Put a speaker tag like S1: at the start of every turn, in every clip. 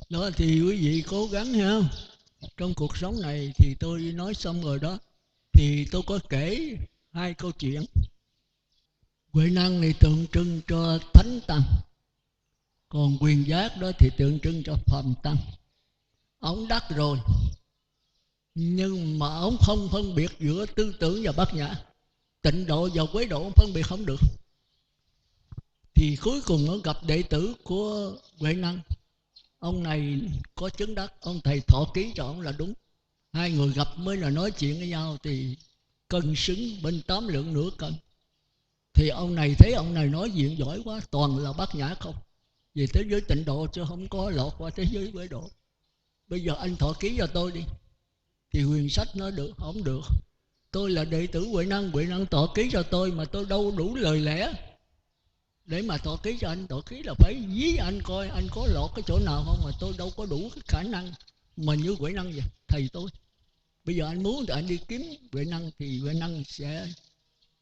S1: Đó thì quý vị cố gắng ha. Trong cuộc sống này thì tôi nói xong rồi đó. Thì tôi có kể hai câu chuyện. Huệ năng này tượng trưng cho thánh tăng, còn quyền giác đó thì tượng trưng cho phàm tăng. Ông đắc rồi, nhưng mà ông không phân biệt giữa tư tưởng và bát nhã, tịnh độ và quế độ ông phân biệt không được. Thì cuối cùng ông gặp đệ tử của Huệ năng. Ông này có chứng đắc, ông thầy thọ ký cho ông là đúng. Hai người gặp mới là nói chuyện với nhau thì cân xứng bên 8 lượng nửa cân. Thì ông này thấy ông này nói chuyện giỏi quá, toàn là bát nhã không, về thế giới tịnh độ chứ không có lọt qua thế giới quế độ. Bây giờ anh thọ ký cho tôi đi. Thì Huyền Sách nói được, không được. Tôi là đệ tử Huệ năng thọ ký cho tôi mà tôi đâu đủ lời lẽ để mà thọ ký cho anh. Thọ ký là phải dí anh coi anh có lọt cái chỗ nào không, mà tôi đâu có đủ cái khả năng mà như Huệ năng vậy, thầy tôi. Bây giờ anh muốn thì anh đi kiếm Huệ năng thì Huệ năng sẽ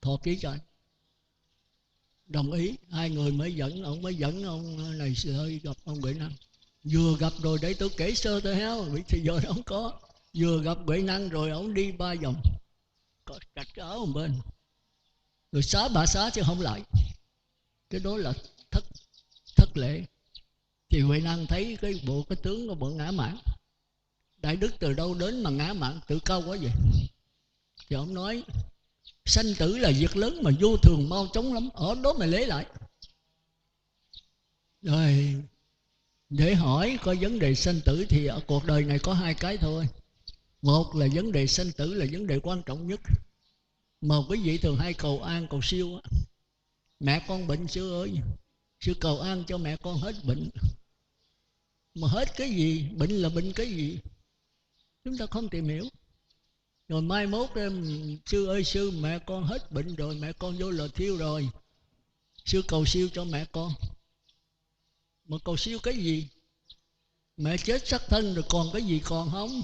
S1: thọ ký cho anh. Đồng ý, hai người mới dẫn ông này sợi gặp ông Huệ năng. Vừa gặp rồi, để tôi kể sơ tôi héo, vì thì giờ nó không có. Vừa gặp Huệ năng rồi ông đi 3 vòng, cạch cái áo một bên, rồi xá bà xá chứ không lại. Cái đó là thất lễ. Thì Huệ năng thấy cái tướng của bộ ngã mạn. Đại đức từ đâu đến mà ngã mạn tự cao quá vậy? Thì ông nói sanh tử là việc lớn mà vô thường mau chóng lắm, ở đó mày lấy lại. Rồi để hỏi có vấn đề sanh tử thì ở cuộc đời này có hai cái thôi. Một là vấn đề sanh tử là vấn đề quan trọng nhất, mà quý vị thường hay cầu an cầu siêu á. Mẹ con bệnh sư ơi, sư cầu an cho mẹ con hết bệnh. Mà hết cái gì? Bệnh là bệnh cái gì? Chúng ta không tìm hiểu. Rồi mai mốt sư ơi sư, mẹ con hết bệnh rồi, mẹ con vô lò thiêu rồi, sư cầu siêu cho mẹ con. Mà cầu siêu cái gì? Mẹ chết xác thân rồi còn cái gì còn không?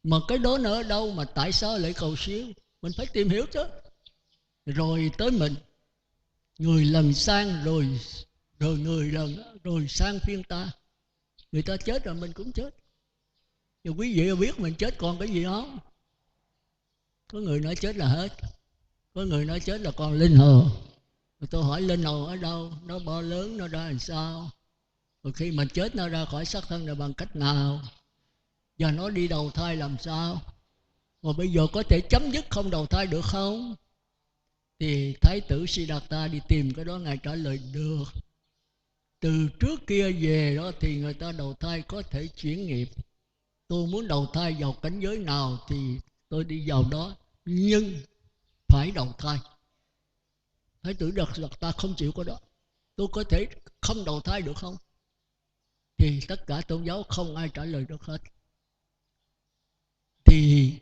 S1: Mà cái đó nó ở đâu mà tại sao lại cầu siêu? Mình phải tìm hiểu chứ. Rồi tới mình, người lần sang rồi người lần rồi sang phiên ta. Người ta chết rồi mình cũng chết. Nhưng quý vị biết mình chết còn cái gì không? Có người nói chết là hết, có người nói chết là còn linh hồn. Rồi tôi hỏi linh hồn ở đâu? Nó bao lớn, nó ra làm sao? Rồi khi mà chết nó ra khỏi xác thân là bằng cách nào? Và nó đi đầu thai làm sao? Mà bây giờ có thể chấm dứt không đầu thai được không? Thì Thái tử Siddhartha đi tìm cái đó, Ngài trả lời được. Từ trước kia về đó thì người ta đầu thai có thể chuyển nghiệp. Tôi muốn đầu thai vào cảnh giới nào thì tôi đi vào đó, nhưng phải đầu thai. Thái tử Siddhartha không chịu có đó. Tôi có thể không đầu thai được không? Thì tất cả tôn giáo không ai trả lời được hết. Thì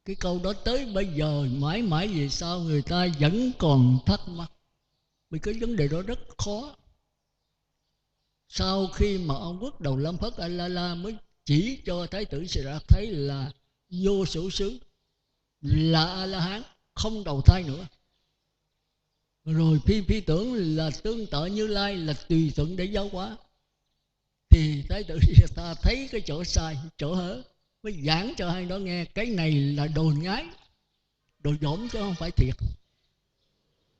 S1: cái câu đó tới bây giờ mãi mãi về sau người ta vẫn còn thắc mắc, vì cái vấn đề đó rất khó. Sau khi mà ông Quốc Đầu Lâm Phất A La La mới chỉ cho Thái tử Siddhartha thấy là vô sở xứ, là A La Hán, không đầu thai nữa. Rồi phi tưởng là tương tự Như Lai, là tùy thuận để giáo hóa. Thì Thái tử Siddhartha thấy cái chỗ sai, chỗ hở, mới giảng cho hai đó nghe. Cái này là đồ nhái, đồ dỗm chứ không phải thiệt.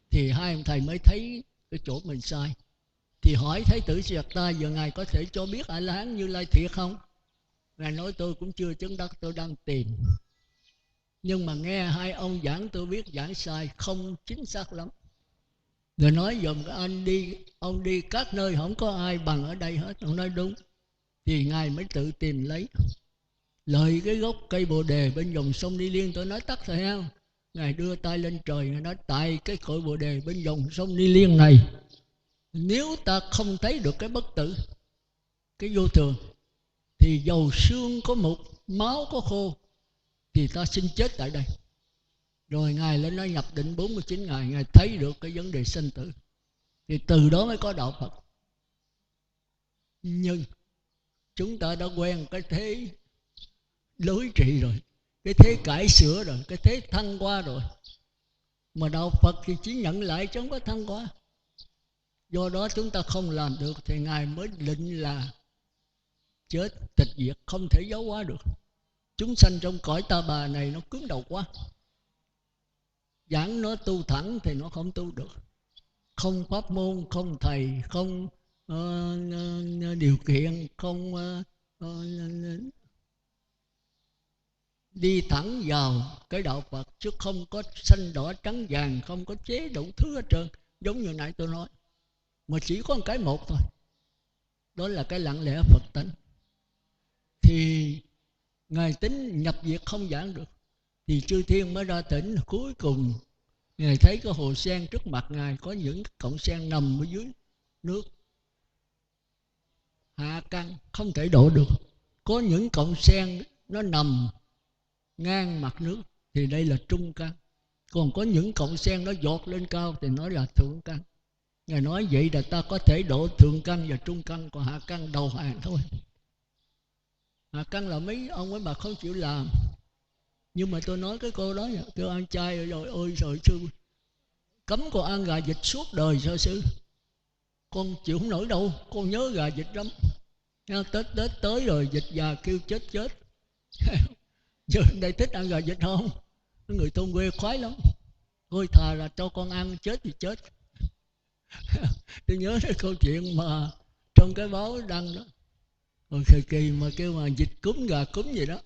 S1: Thì hai ông thầy mới thấy cái chỗ mình sai. Thì hỏi Thái tử Siddhartha giờ Ngài có thể cho biết A La Hán Như Lai thiệt không? Ngài nói tôi cũng chưa chứng đắc, tôi đang tìm. Nhưng mà nghe hai ông giảng tôi biết giảng sai, không chính xác lắm. Rồi nói dùm các anh đi, ông đi các nơi không có ai bằng ở đây hết. Ông nói đúng. Thì Ngài mới tự tìm lấy. Lời cái gốc cây bồ đề bên dòng sông Ni Liên, tôi nói tắt rồi ha. Ngài đưa tay lên trời, Ngài nói tại cái cội bồ đề bên dòng sông Ni Liên này, nếu ta không thấy được cái bất tử, cái vô thường, thì dầu xương có mục, máu có khô, thì ta xin chết tại đây. Rồi Ngài lên nói nhập định 49 ngày, Ngài thấy được cái vấn đề sinh tử. Thì từ đó mới có đạo Phật. Nhưng chúng ta đã quen cái thế đối trị rồi, cái thế cải sửa rồi, cái thế thăng qua rồi. Mà đạo Phật thì chỉ nhận lại chứ không có thăng qua. Do đó chúng ta không làm được thì Ngài mới định là chết, tịch diệt, không thể giáo hóa được. Chúng sanh trong cõi ta bà này nó cứng đầu quá, giảng nó tu thẳng thì nó không tu được. Không pháp môn, không thầy, không điều kiện, không đi thẳng vào cái đạo Phật, chứ không có xanh đỏ trắng vàng, không có chế đủ thứ hết trơn. Giống như nãy tôi nói, mà chỉ có một cái một thôi, đó là cái lặng lẽ Phật tánh. Thì Ngài tính nhập diệt không giảng được, thì chư thiên mới ra tỉnh. Cuối cùng Ngài thấy cái hồ sen trước mặt Ngài, có những cọng sen nằm ở dưới nước, hạ căn không thể đổ được. Có những cọng sen nó nằm ngang mặt nước, thì đây là trung căn. Còn có những cọng sen nó giọt lên cao thì nó là thượng căn. Ngài nói vậy là ta có thể độ thượng căn và trung căn, còn hạ căn đầu hàng thôi. Hạ căn là mấy ông mấy bà không chịu làm. Nhưng mà tôi nói cái cô đó, kêu ăn chay rồi ôi trời sư, cấm con ăn gà vịt suốt đời sao sư? Con chịu không nổi đâu, con nhớ gà vịt lắm. Tết tới rồi vịt già kêu chết. Giờ đây thích ăn gà vịt không? Người thôn quê khoái lắm. Thôi thà là cho con ăn, chết thì chết. Tôi nhớ cái câu chuyện mà trong cái báo đăng đó, rồi thời kỳ mà kêu mà vịt cúm, gà cúm gì đó,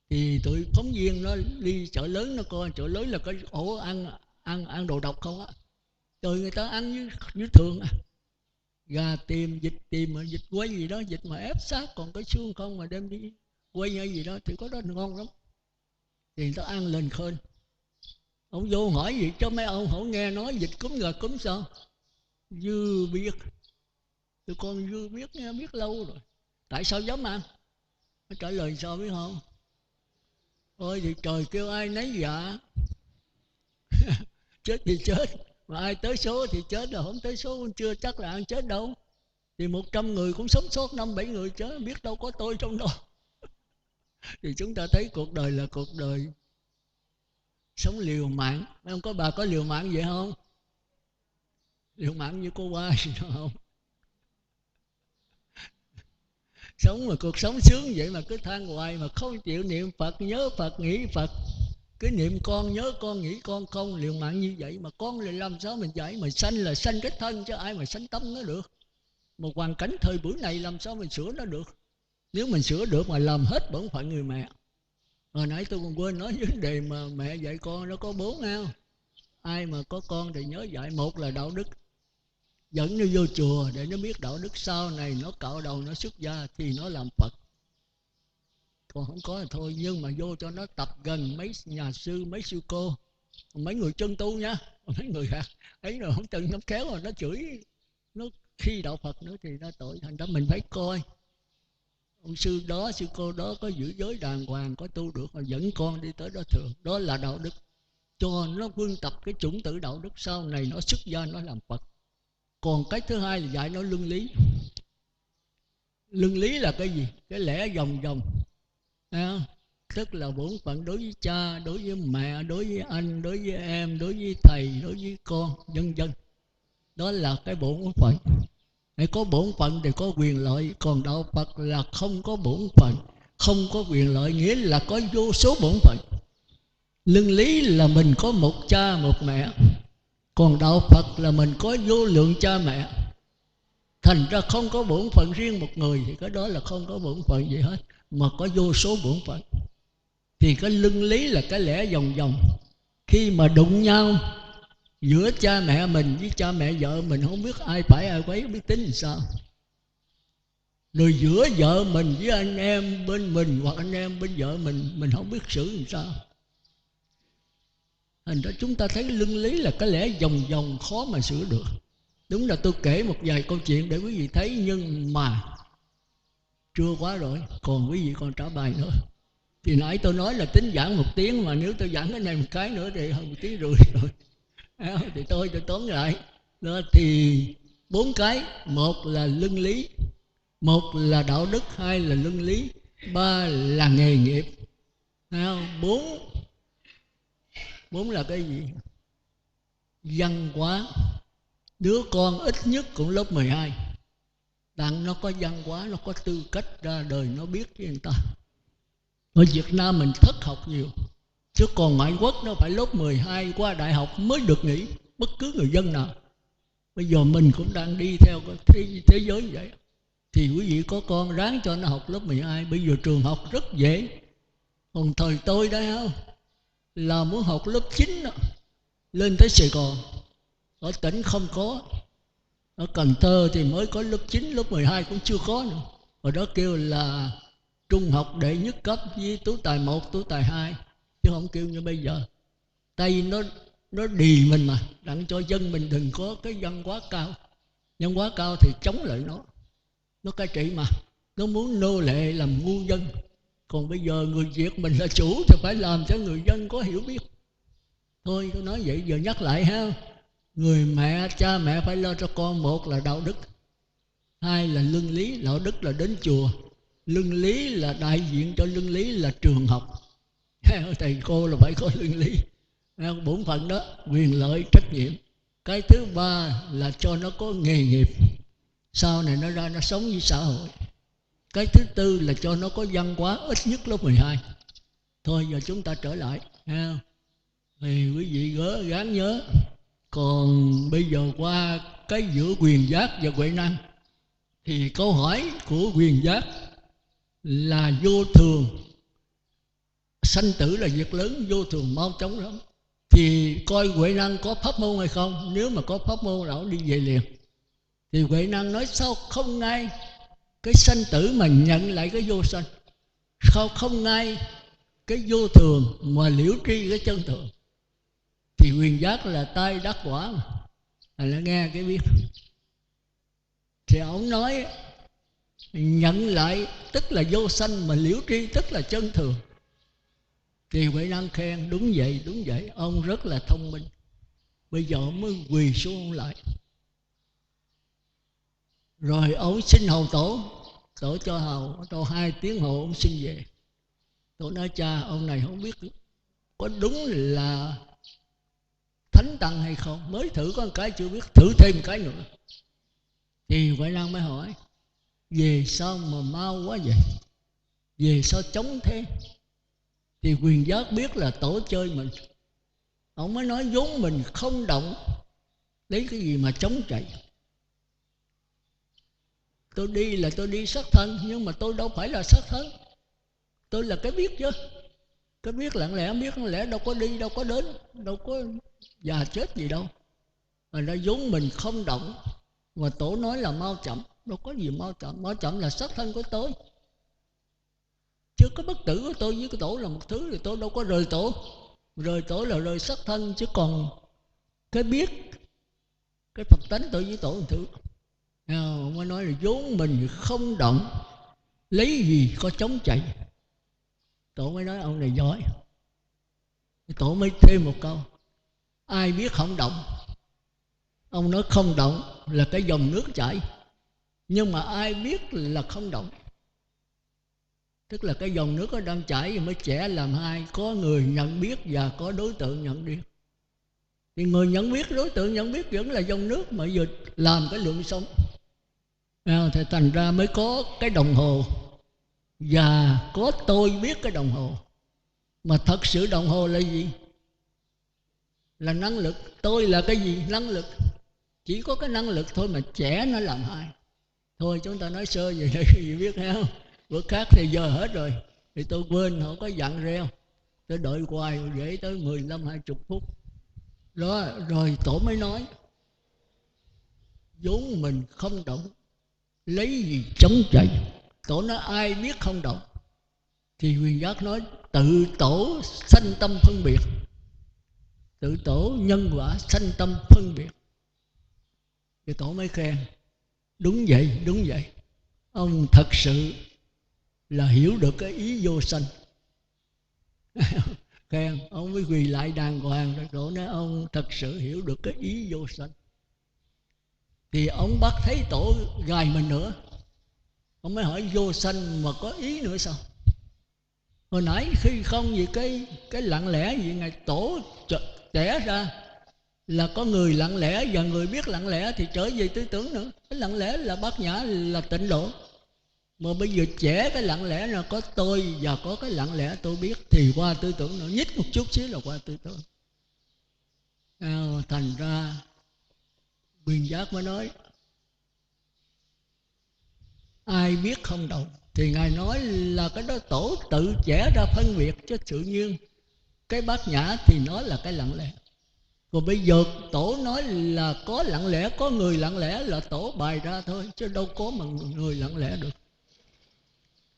S1: thì tụi phóng viên nó đi chợ lớn, nó coi chợ lớn là có ổ ăn đồ độc không á. Rồi người ta ăn như thường à. Gà tìm, vịt tìm, mà vịt quay gì đó, vịt mà ép xác còn cái xương không mà đem đi quay hay gì đó thì có đó ngon lắm. Thì người ta ăn lên khơi. Ông vô hỏi gì cho mấy ông không nghe nói vịt cúm gà cúm sao? Dư biết. Tụi con dư biết, nghe biết lâu rồi. Tại sao dám ăn? Nó trả lời sao biết không? Ôi thì trời kêu ai nấy dạ. Chết thì chết, mà ai tới số thì chết, rồi không tới số cũng chưa chắc là ăn chết đâu. Thì 100 người cũng sống sót 5-7 người chết, biết đâu có tôi trong đó. Thì chúng ta thấy cuộc đời là cuộc đời sống liều mạng. Không có bà có liều mạng vậy không? Liều mạng như cô ba gì đó không? Sống mà cuộc sống sướng vậy mà cứ than hoài, mà không chịu niệm Phật, nhớ Phật, nghĩ Phật. Cứ niệm con, nhớ con, nghĩ con, không liều mạng như vậy. Mà con là làm sao mình dạy? Mà sanh là sanh cái thân, chứ ai mà sanh tâm nó được. Một hoàn cảnh thời buổi này làm sao mình sửa nó được? Nếu mình sửa được mà làm hết bổn phận người mẹ. Hồi nãy tôi còn quên nói vấn đề mà mẹ dạy con nó có 4 không? Ai mà có con thì nhớ dạy. Một là đạo đức, dẫn nó vô chùa để nó biết đạo đức, sau này nó cạo đầu nó xuất gia thì nó làm Phật. Còn không có thì thôi. Nhưng mà vô cho nó tập gần mấy nhà sư, mấy sư cô, mấy người chân tu nha. Mấy người khác ấy rồi không chân, nó khéo rồi nó chửi, nó khi đạo Phật nữa thì nó tội. Thành ra mình phải coi ông sư đó, sư cô đó có giữ giới đàng hoàng, có tu được, mà dẫn con đi tới đó thường. Đó là đạo đức. Cho nó vun tập cái chủng tử đạo đức, sau này nó xuất gia nó làm Phật. Còn cái thứ hai là dạy nó luân lý. Luân lý là cái gì? Cái lẽ vòng vòng, tức là bổn phận đối với cha, đối với mẹ, đối với anh, đối với em, đối với thầy, đối với con, vân vân. Đó là cái bổn phận. Để có bổn phận thì có quyền lợi. Còn đạo Phật là không có bổn phận, không có quyền lợi, nghĩa là có vô số bổn phận. Luân lý là mình có một cha một mẹ, còn đạo Phật là mình có vô lượng cha mẹ. Thành ra không có bổn phận riêng một người, thì cái đó là không có bổn phận gì hết, mà có vô số bổn phận. Thì cái luân lý là cái lẽ vòng vòng. Khi mà đụng nhau giữa cha mẹ mình với cha mẹ vợ mình, không biết ai phải ai quấy, biết tính làm sao. Rồi giữa vợ mình với anh em bên mình, hoặc anh em bên vợ mình không biết xử làm sao. Thành ra chúng ta thấy luân lý là cái lẽ vòng vòng, khó mà sửa được. Đúng là tôi kể một vài câu chuyện để quý vị thấy, nhưng mà trưa quá rồi, còn quý vị còn trả bài nữa. Thì nãy tôi nói là tính giảng 1 tiếng, mà nếu tôi giảng cái này một cái nữa thì hơn 1 tiếng rưỡi rồi. Thì tôi tóm lại đó, thì 4 cái. Một là luân lý, một là đạo đức, hai là luân lý, ba là nghề nghiệp. Bốn là cái gì? Văn hóa. Đứa con ít nhất cũng lớp 12, đặng nó có văn hóa, nó có tư cách ra đời, nó biết với người ta. Ở Việt Nam mình thất học nhiều, chứ còn ngoại quốc nó phải lớp 12 qua đại học mới được nghỉ, bất cứ người dân nào. Bây giờ mình cũng đang đi theo thế giới như vậy. Thì quý vị có con ráng cho nó học lớp 12. Bây giờ trường học rất dễ. Còn thời tôi đây không, là muốn học lớp 9 đó, lên tới Sài Gòn. Ở tỉnh không có. Ở Cần Thơ thì mới có lớp 9, lớp 12 cũng chưa có nữa. Ở đó kêu là trung học đệ nhất cấp với tú tài 1, tú tài 2, chứ không kêu như bây giờ. Tây nó đì mình mà, đặng cho dân mình đừng có cái văn hóa cao. Văn hóa cao thì chống lại nó cai trị mà, nó muốn nô lệ làm ngu dân. Còn bây giờ người Việt mình là chủ thì phải làm cho người dân có hiểu biết. Thôi tôi nói vậy, giờ nhắc lại ha. Người mẹ, cha mẹ phải lo cho con, một là đạo đức, hai là luân lý. Đạo đức là đến chùa, luân lý là đại diện cho luân lý là trường học. Thầy cô là phải có luân lý, bổn phận đó, quyền lợi, trách nhiệm. Cái thứ ba là cho nó có nghề nghiệp, sau này nó ra nó sống với xã hội. Cái thứ tư là cho nó có văn hóa, ít nhất lớp 12. Thôi giờ chúng ta trở lại ha. Thì quý vị gắng nhớ. Còn bây giờ qua cái giữa quyền giác và huệ năng, thì câu hỏi của quyền giác là vô thường, sanh tử là việc lớn, vô thường mau chóng lắm. Thì coi huệ năng có pháp môn hay không. Nếu mà có pháp môn lão đi về liền. Thì huệ năng nói sao không ngay cái sanh tử mà nhận lại cái vô sanh, sao không ngay cái vô thường mà liễu tri cái chân thường. Thì quyền giác là tay đắc quả mà, là nghe cái biết. Thì ông nói nhận lại tức là vô sanh, mà liễu tri tức là chân thường. Thì huệ năng khen đúng vậy, đúng vậy, ông rất là thông minh. Bây giờ ông mới quỳ xuống lại. Rồi ông xin hầu tổ. Tổ cho hầu, cho 2 tiếng hồ ông xin về. Tổ nói cha, ông này không biết có đúng là thánh tăng hay không, mới thử có một cái chưa biết, thử thêm một cái nữa. Thì huệ năng mới hỏi, về sao mà mau quá vậy, về sao chống thế. Thì quyền giác biết là tổ chơi mình. Ông mới nói vốn mình không động, lấy cái gì mà chống chạy. Tôi đi là tôi đi xác thân, nhưng mà tôi đâu phải là xác thân. Tôi là cái biết chứ. Cái biết lặng lẽ, biết lặng lẽ, đâu có đi, đâu có đến, đâu có già chết gì đâu. Mà nó vốn mình không động. Mà tổ nói là mau chậm, đâu có gì mau chậm. Mau chậm là xác thân của tôi, chứ có bất tử của tôi với cái tổ là một thứ. Thì tôi đâu có rời tổ. Rời tổ là rời xác thân, chứ còn cái biết, cái Phật tánh tôi với tổ một thứ. Ông mới nói là vốn mình không động, lấy gì có chống chạy. Tổ mới nói ông này giỏi. Tổ mới thêm một câu, ai biết không động. Ông nói không động là cái dòng nước chảy, nhưng mà ai biết là không động, tức là cái dòng nước nó đang chảy mới chẻ làm hai, có người nhận biết và có đối tượng nhận biết. Thì người nhận biết, đối tượng nhận biết vẫn là dòng nước, mà giờ làm cái lượng sống. Thì thành ra mới có cái đồng hồ, và có tôi biết cái đồng hồ. Mà thật sự đồng hồ là gì? Là năng lực. Tôi là cái gì? Năng lực. Chỉ có cái năng lực thôi mà trẻ nó làm hai. Thôi chúng ta nói sơ vậy để quý vị biết không? Bữa khác thì giờ hết rồi, thì tôi quên, không có dặn reo. Tôi đợi hoài để tới 15-20 phút. Đó, rồi tổ mới nói vốn mình không động, lấy gì chống chạy. Tổ nói ai biết không động. Thì quyền giác nói tự tổ sanh tâm phân biệt. Tự tổ nhân quả sanh tâm phân biệt. Thì tổ mới khen đúng vậy, đúng vậy, ông thật sự là hiểu được cái ý vô sanh. Khen, ông mới quỳ lại đàng hoàng. Rồi tổ nói ông thật sự hiểu được cái ý vô sanh. Thì ông bắt thấy tổ gài mình nữa. Ông mới hỏi vô sanh mà có ý nữa sao? Hồi nãy khi không gì cái lặng lẽ gì ngài tổ trẻ ra, là có người lặng lẽ và người biết lặng lẽ thì trở về tư tưởng nữa. Cái lặng lẽ là bát nhã, là tịnh độ. Mà bây giờ trẻ cái lặng lẽ là có tôi và có cái lặng lẽ tôi biết thì qua tư tưởng nữa, nhích một chút xíu là qua tư tưởng. Thành ra Quyền Giác mới nói ai biết không động. Thì Ngài nói là cái đó Tổ tự trẻ ra phân biệt, chứ tự nhiên cái bát nhã thì nó là cái lặng lẽ. Còn bây giờ Tổ nói là có lặng lẽ, có người lặng lẽ là Tổ bày ra thôi, chứ đâu có mà người lặng lẽ được.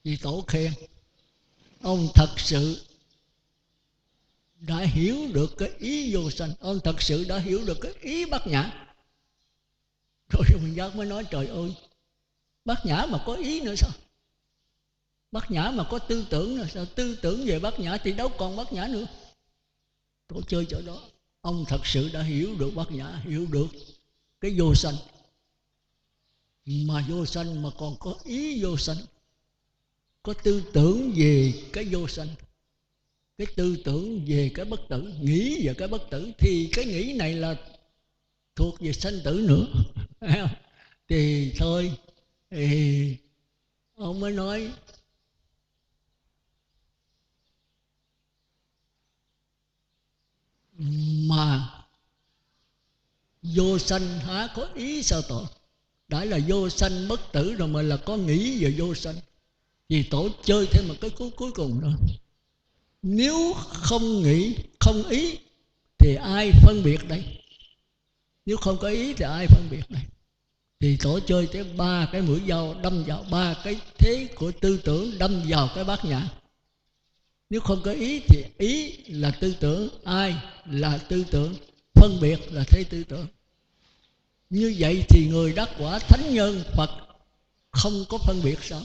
S1: Vì Tổ khen ông thật sự đã hiểu được cái ý vô sanh, ông thật sự đã hiểu được cái ý bát nhã. Rồi Quyền Giác mới nói trời ơi, bát nhã mà có ý nữa sao? Bát nhã mà có tư tưởng nữa sao? Tư tưởng về bát nhã thì đâu còn bát nhã nữa. Tổ chơi chỗ đó. Ông thật sự đã hiểu được bát nhã, hiểu được cái vô sanh. Mà vô sanh mà còn có ý vô sanh, có tư tưởng về cái vô sanh, cái tư tưởng về cái bất tử, nghĩ về cái bất tử, thì cái nghĩ này là thuộc về sanh tử nữa. Thì thôi, thì ông mới nói mà vô sanh há có ý sao Tổ? Đã là vô sanh bất tử rồi mà là có nghĩ về vô sanh. Thì Tổ chơi thêm một cái cuối cùng nữa. Nếu không nghĩ, không ý thì ai phân biệt đây? Nếu không có ý thì ai phân biệt đây? Thì Tổ chơi tới 3 cái mũi dao đâm vào 3 cái thế của tư tưởng, đâm vào cái bát nhã. Nếu không có ý thì ý là tư tưởng, ai là tư tưởng, phân biệt là thế tư tưởng. Như vậy thì người đắc quả thánh nhân Phật không có phân biệt sao?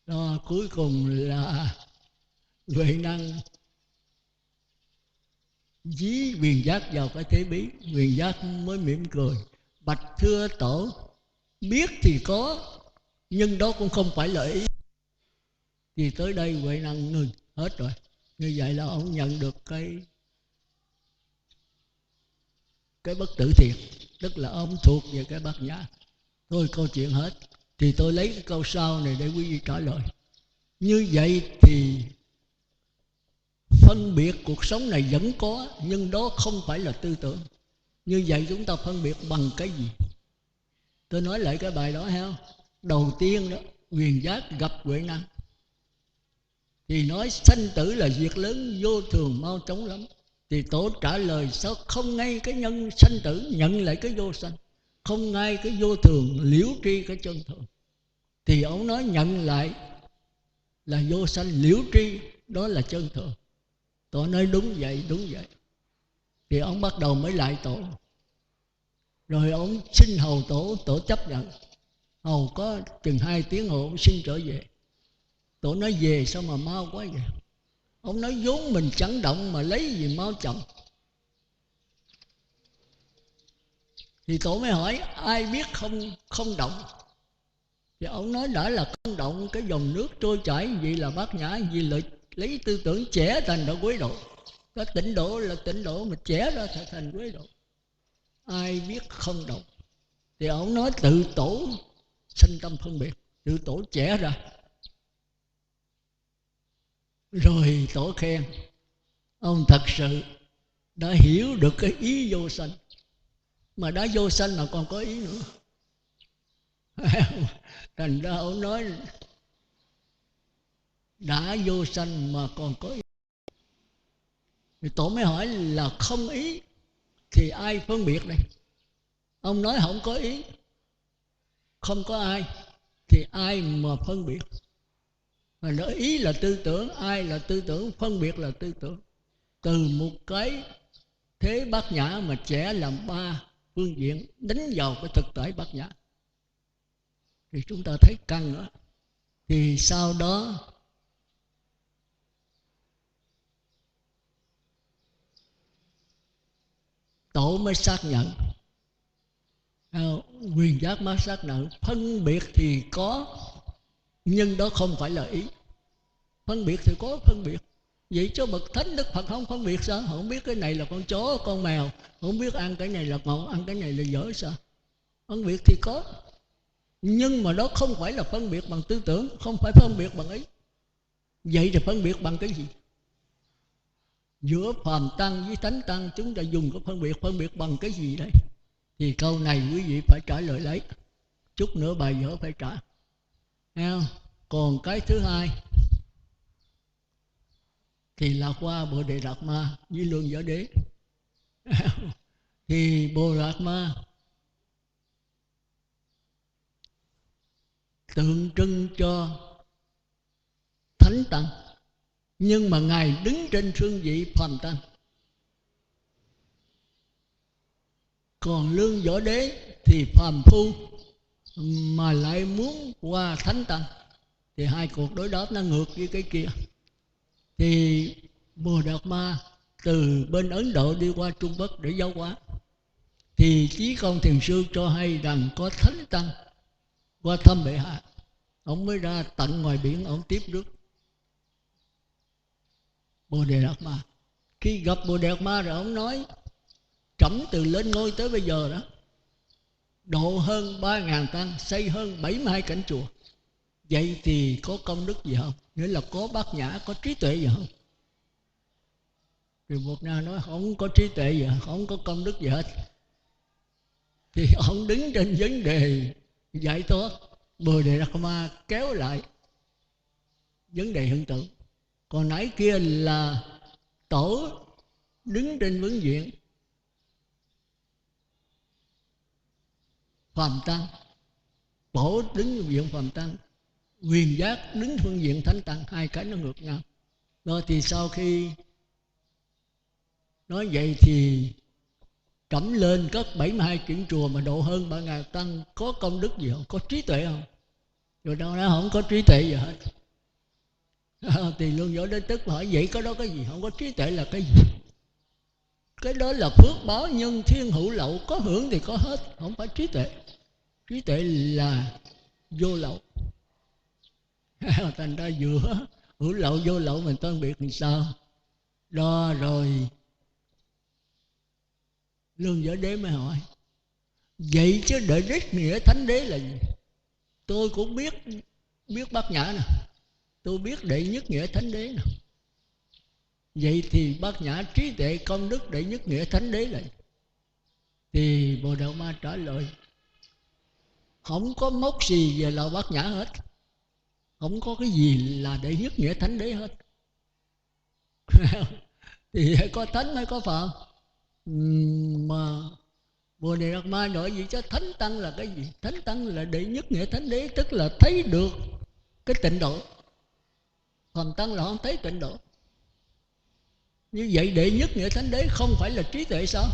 S1: Đó, cuối cùng là Huệ Năng dí Quyền Giác vào cái thế bí. Quyền Giác mới mỉm cười, bạch thưa Tổ, biết thì có, nhưng đó cũng không phải là ý. Thì tới đây Huệ Năng ngừng hết rồi. Như vậy là ông nhận được cái bất tử thiệt, tức là ông thuộc về cái bát nhã. Thôi câu chuyện hết. Thì tôi lấy cái câu sau này để quý vị trả lời. Như vậy thì phân biệt cuộc sống này vẫn có, nhưng đó không phải là tư tưởng. Như vậy chúng ta phân biệt bằng cái gì? Tôi nói lại cái bài đó ha. Đầu tiên đó, Quyền Giác gặp Huệ Năng thì nói sanh tử là việc lớn, vô thường mau chóng lắm. Thì Tổ trả lời sao không ngay cái nhân sanh tử, nhận lại cái vô sanh, không ngay cái vô thường, liễu tri cái chân thường. Thì ông nói nhận lại là vô sanh, liễu tri đó là chân thường. Tổ nói đúng vậy, đúng vậy. Thì ông bắt đầu mới lại Tổ. Rồi ông xin hầu Tổ, Tổ chấp nhận. Hầu có chừng 2 tiếng hồ ông xin trở về. Tổ nói về sao mà mau quá vậy? Ông nói vốn mình chẳng động mà lấy gì mau chậm. Thì Tổ mới hỏi ai biết không động? Thì ông nói đã là không động, cái dòng nước trôi chảy vậy là bát nhã, vì lợi lấy tư tưởng trẻ thành đã quấy độ. Cái tịnh độ là tịnh độ mà trẻ ra thành quấy độ. Ai biết không động? Thì ông nói tự Tổ sanh tâm phân biệt, tự Tổ trẻ ra. Rồi Tổ khen ông thật sự đã hiểu được cái ý vô sanh. Mà đã vô sanh mà còn có ý nữa. Thành ra ông nói đã vô sanh mà còn có ý. Thì Tổ mới hỏi là không ý thì ai phân biệt đây? Ông nói không có ý, không có ai, thì ai mà phân biệt? Mà nói ý là tư tưởng, ai là tư tưởng, phân biệt là tư tưởng. Từ một cái thế bát nhã mà trẻ làm 3 phương diện đánh vào cái thực tại bát nhã, thì chúng ta thấy căng nữa. Thì sau đó Tổ mới xác nhận, Quyền Giác mới xác nhận phân biệt thì có, nhưng đó không phải là ý. Phân biệt thì có phân biệt, Vậy cho bậc thánh Đức Phật không phân biệt sao? Không biết cái này là con chó, con mèo, không biết ăn cái này là ngon, ăn cái này là dở sao? Phân biệt thì có, nhưng mà đó không phải là phân biệt bằng tư tưởng, không phải phân biệt bằng ý. Vậy thì phân biệt bằng cái gì? Giữa phàm tăng với thánh tăng chúng ta dùng cái phân biệt bằng cái gì đây? Thì câu này quý vị phải trả lời lấy. Chút nữa bài vở phải trả. Nghe không? Còn cái thứ hai thì là qua Bồ Đề Đạt Ma với Lương Võ Đế. Thì Bồ Đạt Ma tượng trưng cho thánh tăng, nhưng mà Ngài đứng trên phương vị phàm tăng. Còn Lương Võ Đế thì phàm phu mà lại muốn qua thánh tăng, thì hai cuộc đối đáp nó ngược với cái kia. Thì Bồ Đạt Ma từ bên Ấn Độ đi qua Trung Quốc để giáo hóa, thì Chí Công Thiền Sư cho hay rằng có thánh tăng qua thăm bệ hạ, ông mới ra tận ngoài biển, ông tiếp rước Bồ Đề Đạt Ma. Khi gặp Bồ Đề Đạt Ma rồi ông nói: trẫm từ lên ngôi tới bây giờ đó độ hơn 3.000 tăng, xây hơn 72 cảnh chùa. Vậy thì có công đức gì không? Nghĩa là có bát nhã, có trí tuệ gì không? Thì một nhà nói không có trí tuệ gì, không có công đức gì hết. Thì ông đứng trên vấn đề giải thoát. Bồ Đề Đạt Ma kéo lại vấn đề hiện tượng. Còn nãy kia là tổ đứng trên vấn diện phàm tăng, tổ đứng phương diện phàm tăng, quyền giác đứng phương diện thánh tăng, hai cái nó ngược nhau. Đó thì sau khi nói vậy thì trẫm lên cất 72 chuyển chùa mà độ hơn 3.000 tăng, có công đức gì không? Có trí tuệ không? Rồi đâu đó không có trí tuệ gì hết. Thì Lương Võ Đế tức hỏi vậy có đó cái gì? Không có trí tuệ là cái gì? Cái đó là phước báo nhân thiên hữu lậu, có hưởng thì có hết, không phải trí tuệ. Trí tuệ là vô lậu. Thành ra giữa hữu lậu vô lậu mình phân biệt làm sao? Đó rồi Lương Võ Đế mới hỏi vậy chứ đệ đích nghĩa thánh đế là gì? Tôi cũng biết bát nhã nè, tôi biết đệ nhất nghĩa thánh đế nè. Vậy thì bát nhã trí tuệ công đức đệ nhất nghĩa thánh đế là gì? Thì Bồ Đề Ma trả lời không có mốc gì về là bát nhã hết, không có cái gì là đệ nhất nghĩa thánh đế hết. Thì có thánh mới có phàm. Mà Bồ Đề Đạt Ma nói gì chứ thánh tăng là cái gì? Thánh tăng là đệ nhất nghĩa thánh đế, tức là thấy được cái tịnh độ. Phàm tăng là không thấy tịnh độ. Như vậy đệ nhất nghĩa thánh đế không phải là trí tuệ sao?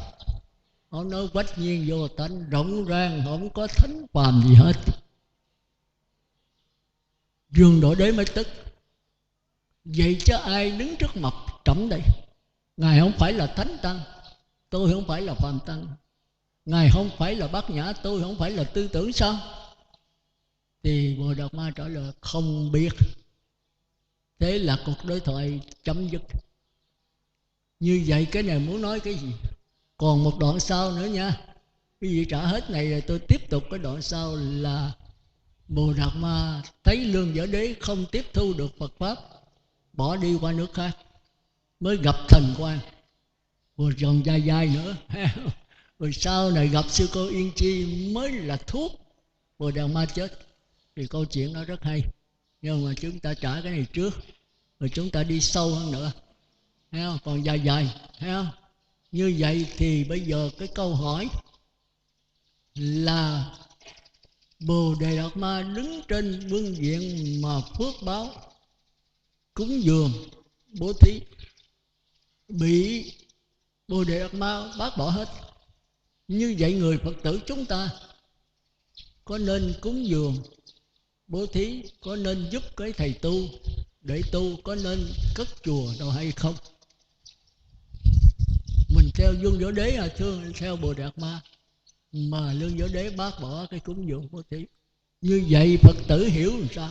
S1: Họ nói quách nhiên vô tánh, rộng ràng, không có thánh phàm gì hết. Dương Độ Đế mới tức. Vậy chứ ai đứng trước mặt trẫm đây? Ngài không phải là thánh tăng, tôi không phải là phàm tăng. Ngài không phải là bát nhã, tôi không phải là tư tưởng sao? Thì Bồ Đạt Ma trả lời không biết. Thế là cuộc đối thoại chấm dứt. Như vậy cái này muốn nói cái gì? Còn một đoạn sau nữa nha. Quý vị trả hết này rồi tôi tiếp tục cái đoạn sau là Bồ Đạt Ma thấy Lương Võ Đế không tiếp thu được Phật Pháp, bỏ đi qua nước khác, mới gặp Thần Quang. Rồi còn dài dài nữa. Rồi sau này gặp sư cô Yên Chi mới là thuốc Bồ Đạt Ma chết. Thì câu chuyện đó rất hay. Nhưng mà chúng ta trả cái này trước, rồi chúng ta đi sâu hơn nữa. Thấy không? Còn dài dài. Thấy không? Như vậy thì bây giờ cái câu hỏi là Bồ Đề Đạt Ma đứng trên vương diện mà phước báo cúng dường bố thí bị Bồ Đề Đạt Ma bác bỏ hết. Như vậy người Phật tử chúng ta có nên cúng dường bố thí, có nên giúp cái thầy tu để tu, có nên cất chùa đâu hay không? Mình theo Vương Võ Đế hay theo Bồ Đề Đạt Ma? Mà Lương Võ Đế bác bỏ cái cúng dường bố thí. Như vậy Phật tử hiểu làm sao?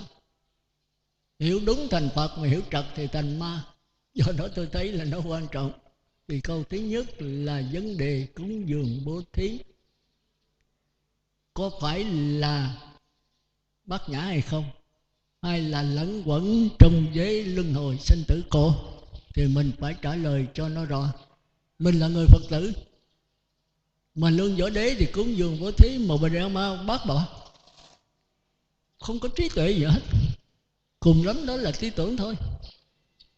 S1: Hiểu đúng thành Phật, mà hiểu trật thì thành ma. Do đó tôi thấy là nó quan trọng. Thì câu thứ nhất là vấn đề cúng dường bố thí có phải là bát nhã hay không, hay là lẫn quẩn trong giới luân hồi sinh tử khổ, thì mình phải trả lời cho nó rõ. Mình là người Phật tử mà lương võ đế thì cúng dường bố thí, mà Bà Ra Ma bác bỏ, không có trí tuệ gì hết, cùng lắm đó là tư tưởng thôi.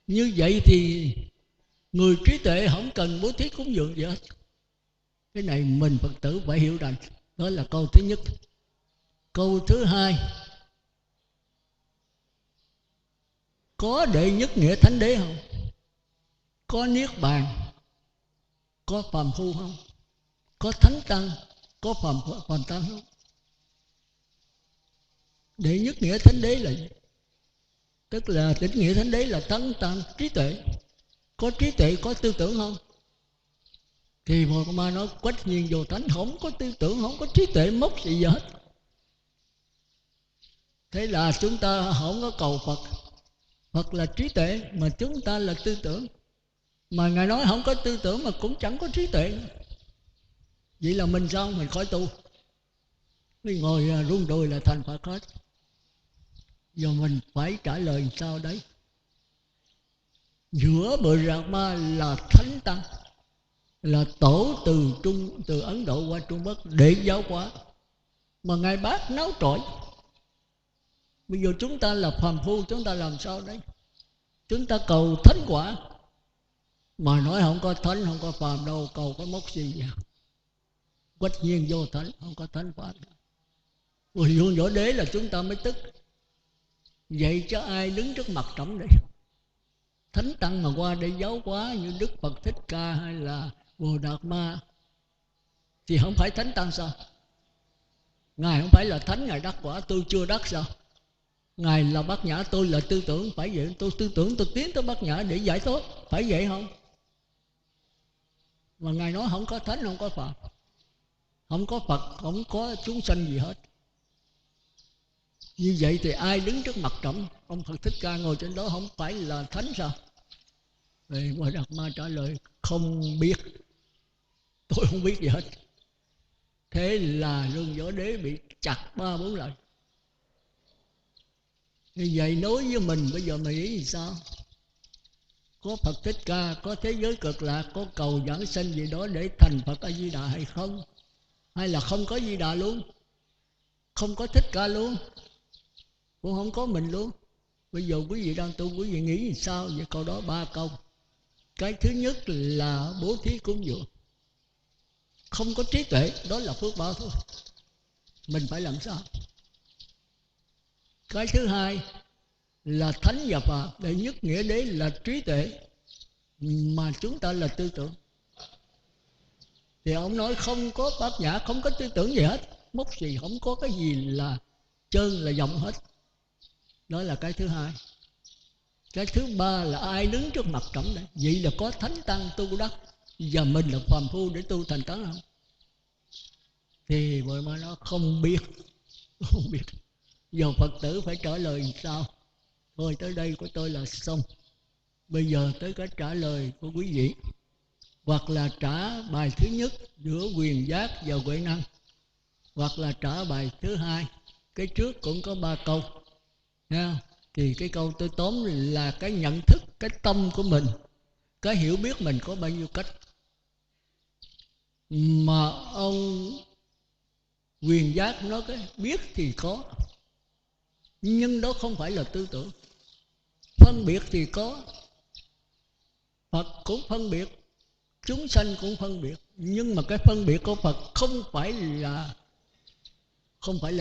S1: Như vậy thì người trí tuệ không cần bố thí cúng dường gì hết. Cái này mình Phật tử phải hiểu rằng. Đó là câu thứ nhất. Câu thứ hai, có đệ nhất nghĩa thánh đế không? Có niết bàn, có phàm phu không? Có thánh tăng, có phàm tăng không? Đệ nhất nghĩa thánh đế là gì? Tức là đệ nghĩa thánh đế là thánh tăng trí tuệ. Có trí tuệ, có tư tưởng không? Thì Bồ Ma nói quách nhiên vô thánh, không có tư tưởng, không có trí tuệ, mốc gì hết. Thế là chúng ta không có cầu Phật. Phật là trí tuệ, mà chúng ta là tư tưởng. Mà Ngài nói không có tư tưởng mà cũng chẳng có trí tuệ. Vậy là mình sao? Mình khỏi tu, mình ngồi rung đùi là thành Phật hết. Giờ mình phải trả lời sao đấy? Giữa Bồ Đạt Ma là thánh tăng, là tổ từ Ấn Độ qua Trung Bắc để giáo hóa, mà Ngài bác náo trội. Bây giờ chúng ta là phàm phu, chúng ta làm sao đấy? Chúng ta cầu thánh quả, mà nói không có thánh, không có phàm đâu, cầu có mốc gì vậy? Quách nhiên vô thánh, không có thánh quả. Rồi vô võ đế là chúng ta mới tức. Vậy chứ ai đứng trước mặt trọng đây? Thánh tăng mà qua để giáo hóa như Đức Phật Thích Ca hay là Bồ Đạt Ma thì không phải thánh tăng sao? Ngài không phải là thánh, Ngài đắc quả, tôi chưa đắc sao? Ngài là bát nhã, tôi là tư tưởng, phải vậy. Tôi tư tưởng, tôi tiến tới bát nhã để giải thoát, phải vậy không? Mà Ngài nói không có thánh, không có Phật, không có Phật, không có chúng sanh gì hết. Như vậy thì ai đứng trước mặt trọng? Ông Phật Thích Ca ngồi trên đó không phải là thánh sao? Thì Bồ Đạt Ma trả lời không biết, tôi không biết gì hết. Thế là Lương Võ Đế bị chặt 3-4 lần. Như vậy nói với mình bây giờ mày nghĩ gì sao? Có Phật Thích Ca, có thế giới cực lạc, có cầu giảng sanh gì đó để thành Phật A Di Đà hay không? Hay là không có Di Đà luôn, không có Thích Ca luôn, cũng không có mình luôn? Bây giờ quý vị đang tu, quý vị nghĩ gì sao? Vậy câu đó 3 câu. Cái thứ nhất là bố thí cúng dường, không có trí tuệ, đó là phước báo thôi. Mình phải làm sao? Cái thứ hai là thánh và phàm. Đệ nhất nghĩa đế là trí tuệ, mà chúng ta là tư tưởng. Thì ông nói không có bát nhã, không có tư tưởng gì hết, mốc gì, không có cái gì là trơn là vọng hết. Đó là cái thứ hai. Cái thứ ba là ai đứng trước mặt trọng đây? Vậy là có thánh tăng tu đắc, và mình là phàm phu để tu thành tấn không? Thì Bồ Ma nó không biết, không biết. Giờ Phật tử phải trả lời sao? Thôi tới đây của tôi là xong. Bây giờ tới cái trả lời của quý vị, hoặc là trả bài thứ nhất giữa quyền giác và huệ năng, hoặc là trả bài thứ hai. Cái trước cũng có 3 câu nha. Thì cái câu tôi tóm là cái nhận thức, cái tâm của mình, cái hiểu biết mình có bao nhiêu cách. Mà ông quyền giác nói cái biết thì có, nhưng đó không phải là tư tưởng. Phân biệt thì có, Phật cũng phân biệt, chúng sanh cũng phân biệt, nhưng mà cái phân biệt của Phật không phải là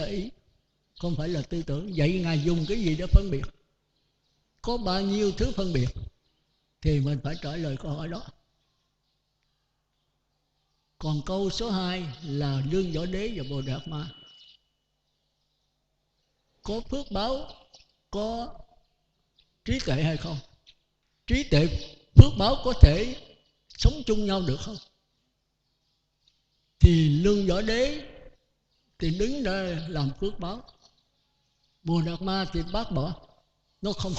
S1: ý, không phải là tư tưởng. Vậy Ngài dùng cái gì để phân biệt? Có bao nhiêu thứ phân biệt? Thì mình phải trả lời câu hỏi đó. Còn câu số 2 là Lương Võ Đế và Bồ Đạt Ma có phước báo, có trí tuệ hay không? Trí tuệ, phước báo có thể sống chung nhau được không? Thì Lương Võ Đế thì đứng ra làm phước báo, Bồ Đạt Ma thì bác bỏ, nó không.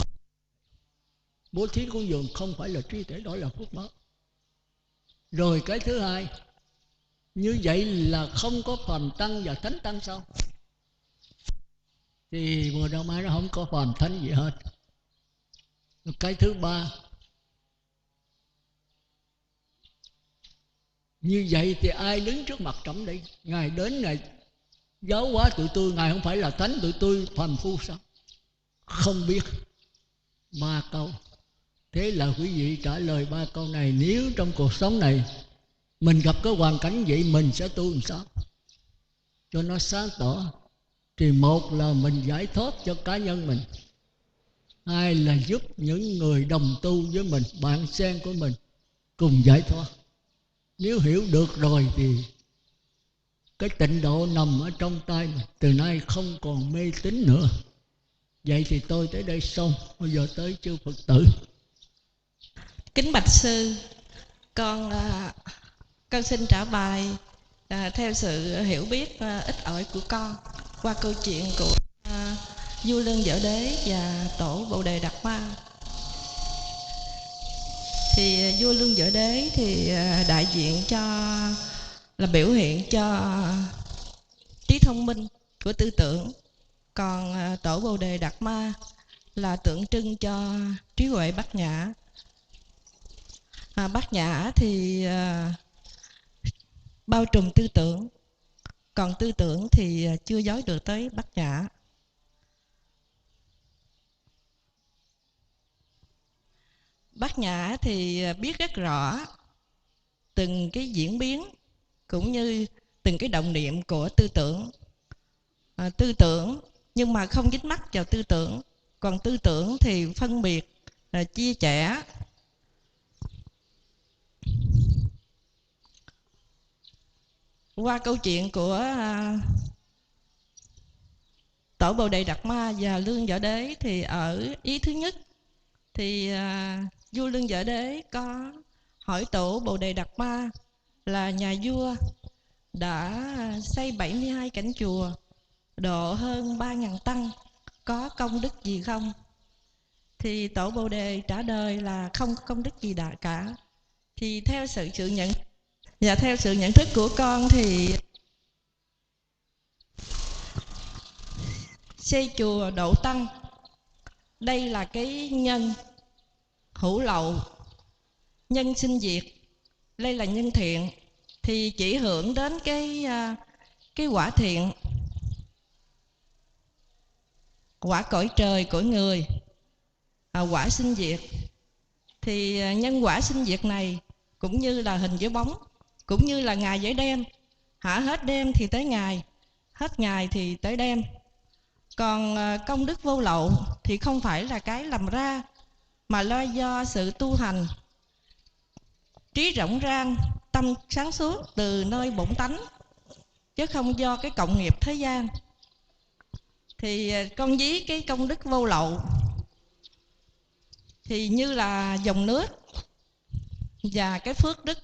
S1: Bố thí cúng dường không phải là trí tuệ, đó là phước báo. Rồi cái thứ hai, như vậy là không có phàm tăng và thánh tăng sao? Thì Bồ Đà Ma nó không có phàm thánh gì hết. Cái thứ ba, như vậy thì ai đứng trước mặt trọng đây? Ngài đến Ngài giáo hóa tụi tôi, Ngài không phải là thánh, tụi tôi phàm phu sao? Không biết. 3 câu. Thế là quý vị trả lời 3 câu này. Nếu trong cuộc sống này mình gặp cái hoàn cảnh vậy, mình sẽ tu làm sao cho nó sáng tỏ? Thì một là mình giải thoát cho cá nhân mình, hai là giúp những người đồng tu với mình, bạn sen của mình cùng giải thoát. Nếu hiểu được rồi thì cái tịnh độ nằm ở trong tay mình, từ nay không còn mê tín nữa. Vậy thì tôi tới đây xong, bây giờ tới chư Phật tử.
S2: Kính bạch sư, con xin trả bài theo sự hiểu biết ít ỏi của con qua câu chuyện của vua Lương Võ Đế và tổ Bồ Đề Đạt Ma. Thì vua Lương Võ Đế thì đại diện cho, là biểu hiện cho trí thông minh của tư tưởng, còn tổ Bồ Đề Đạt Ma là tượng trưng cho trí huệ bát nhã. Bát nhã thì bao trùm tư tưởng, còn tư tưởng thì chưa dối được tới bát nhã. Bát nhã thì biết rất rõ từng cái diễn biến cũng như từng cái động niệm của tư tưởng. Tư tưởng nhưng mà không dính mắc vào tư tưởng, còn tư tưởng thì phân biệt, chia sẻ. Qua câu chuyện của tổ Bồ Đề Đạt Ma và Lương Võ Đế thì ở ý thứ nhất thì vua Lương Võ Đế có hỏi tổ Bồ Đề Đạt Ma là nhà vua đã xây 72 cảnh chùa, độ hơn 3.000 tăng, có công đức gì không? Thì tổ Bồ Đề trả lời là không công đức gì đã cả. Thì theo sự nhận thức của con thì xây chùa độ tăng, đây là cái nhân hữu lậu, nhân sinh diệt, đây là nhân thiện, thì chỉ hưởng đến cái quả thiện, quả cõi trời, cõi người, quả sinh diệt. Thì nhân quả sinh diệt này cũng như là hình với bóng, cũng như là ngày với đêm, hết đêm thì tới ngày, hết ngày thì tới đêm. Còn công đức vô lậu thì không phải là cái làm ra, mà lo do sự tu hành, trí rộng rang, tâm sáng suốt từ nơi bổn tánh, chứ không do cái cộng nghiệp thế gian. Thì con ví cái công đức vô lậu thì như là dòng nước, và cái phước đức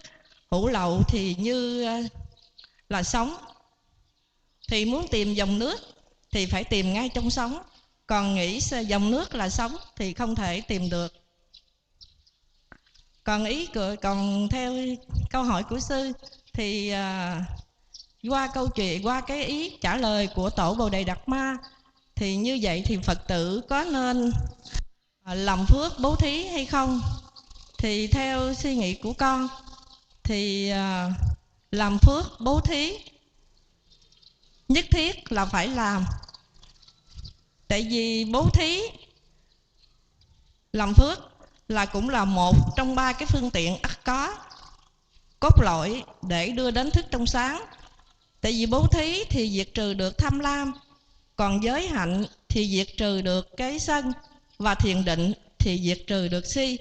S2: hữu lậu thì như là sóng. Thì muốn tìm dòng nước thì phải tìm ngay trong sóng, còn nghĩ dòng nước là sóng thì không thể tìm được. Còn theo câu hỏi của sư thì qua câu chuyện, qua cái ý trả lời của tổ Bồ Đề Đạt Ma, thì như vậy thì Phật tử có nên làm phước bố thí hay không? Thì theo suy nghĩ của con thì làm phước bố thí nhất thiết là phải làm. Tại vì bố thí làm phước là cũng là một trong 3 cái phương tiện ắt có, cốt lõi để đưa đến thức trong sáng. Tại vì bố thí thì diệt trừ được tham lam, còn giới hạnh thì diệt trừ được cái sân, và thiền định thì diệt trừ được si.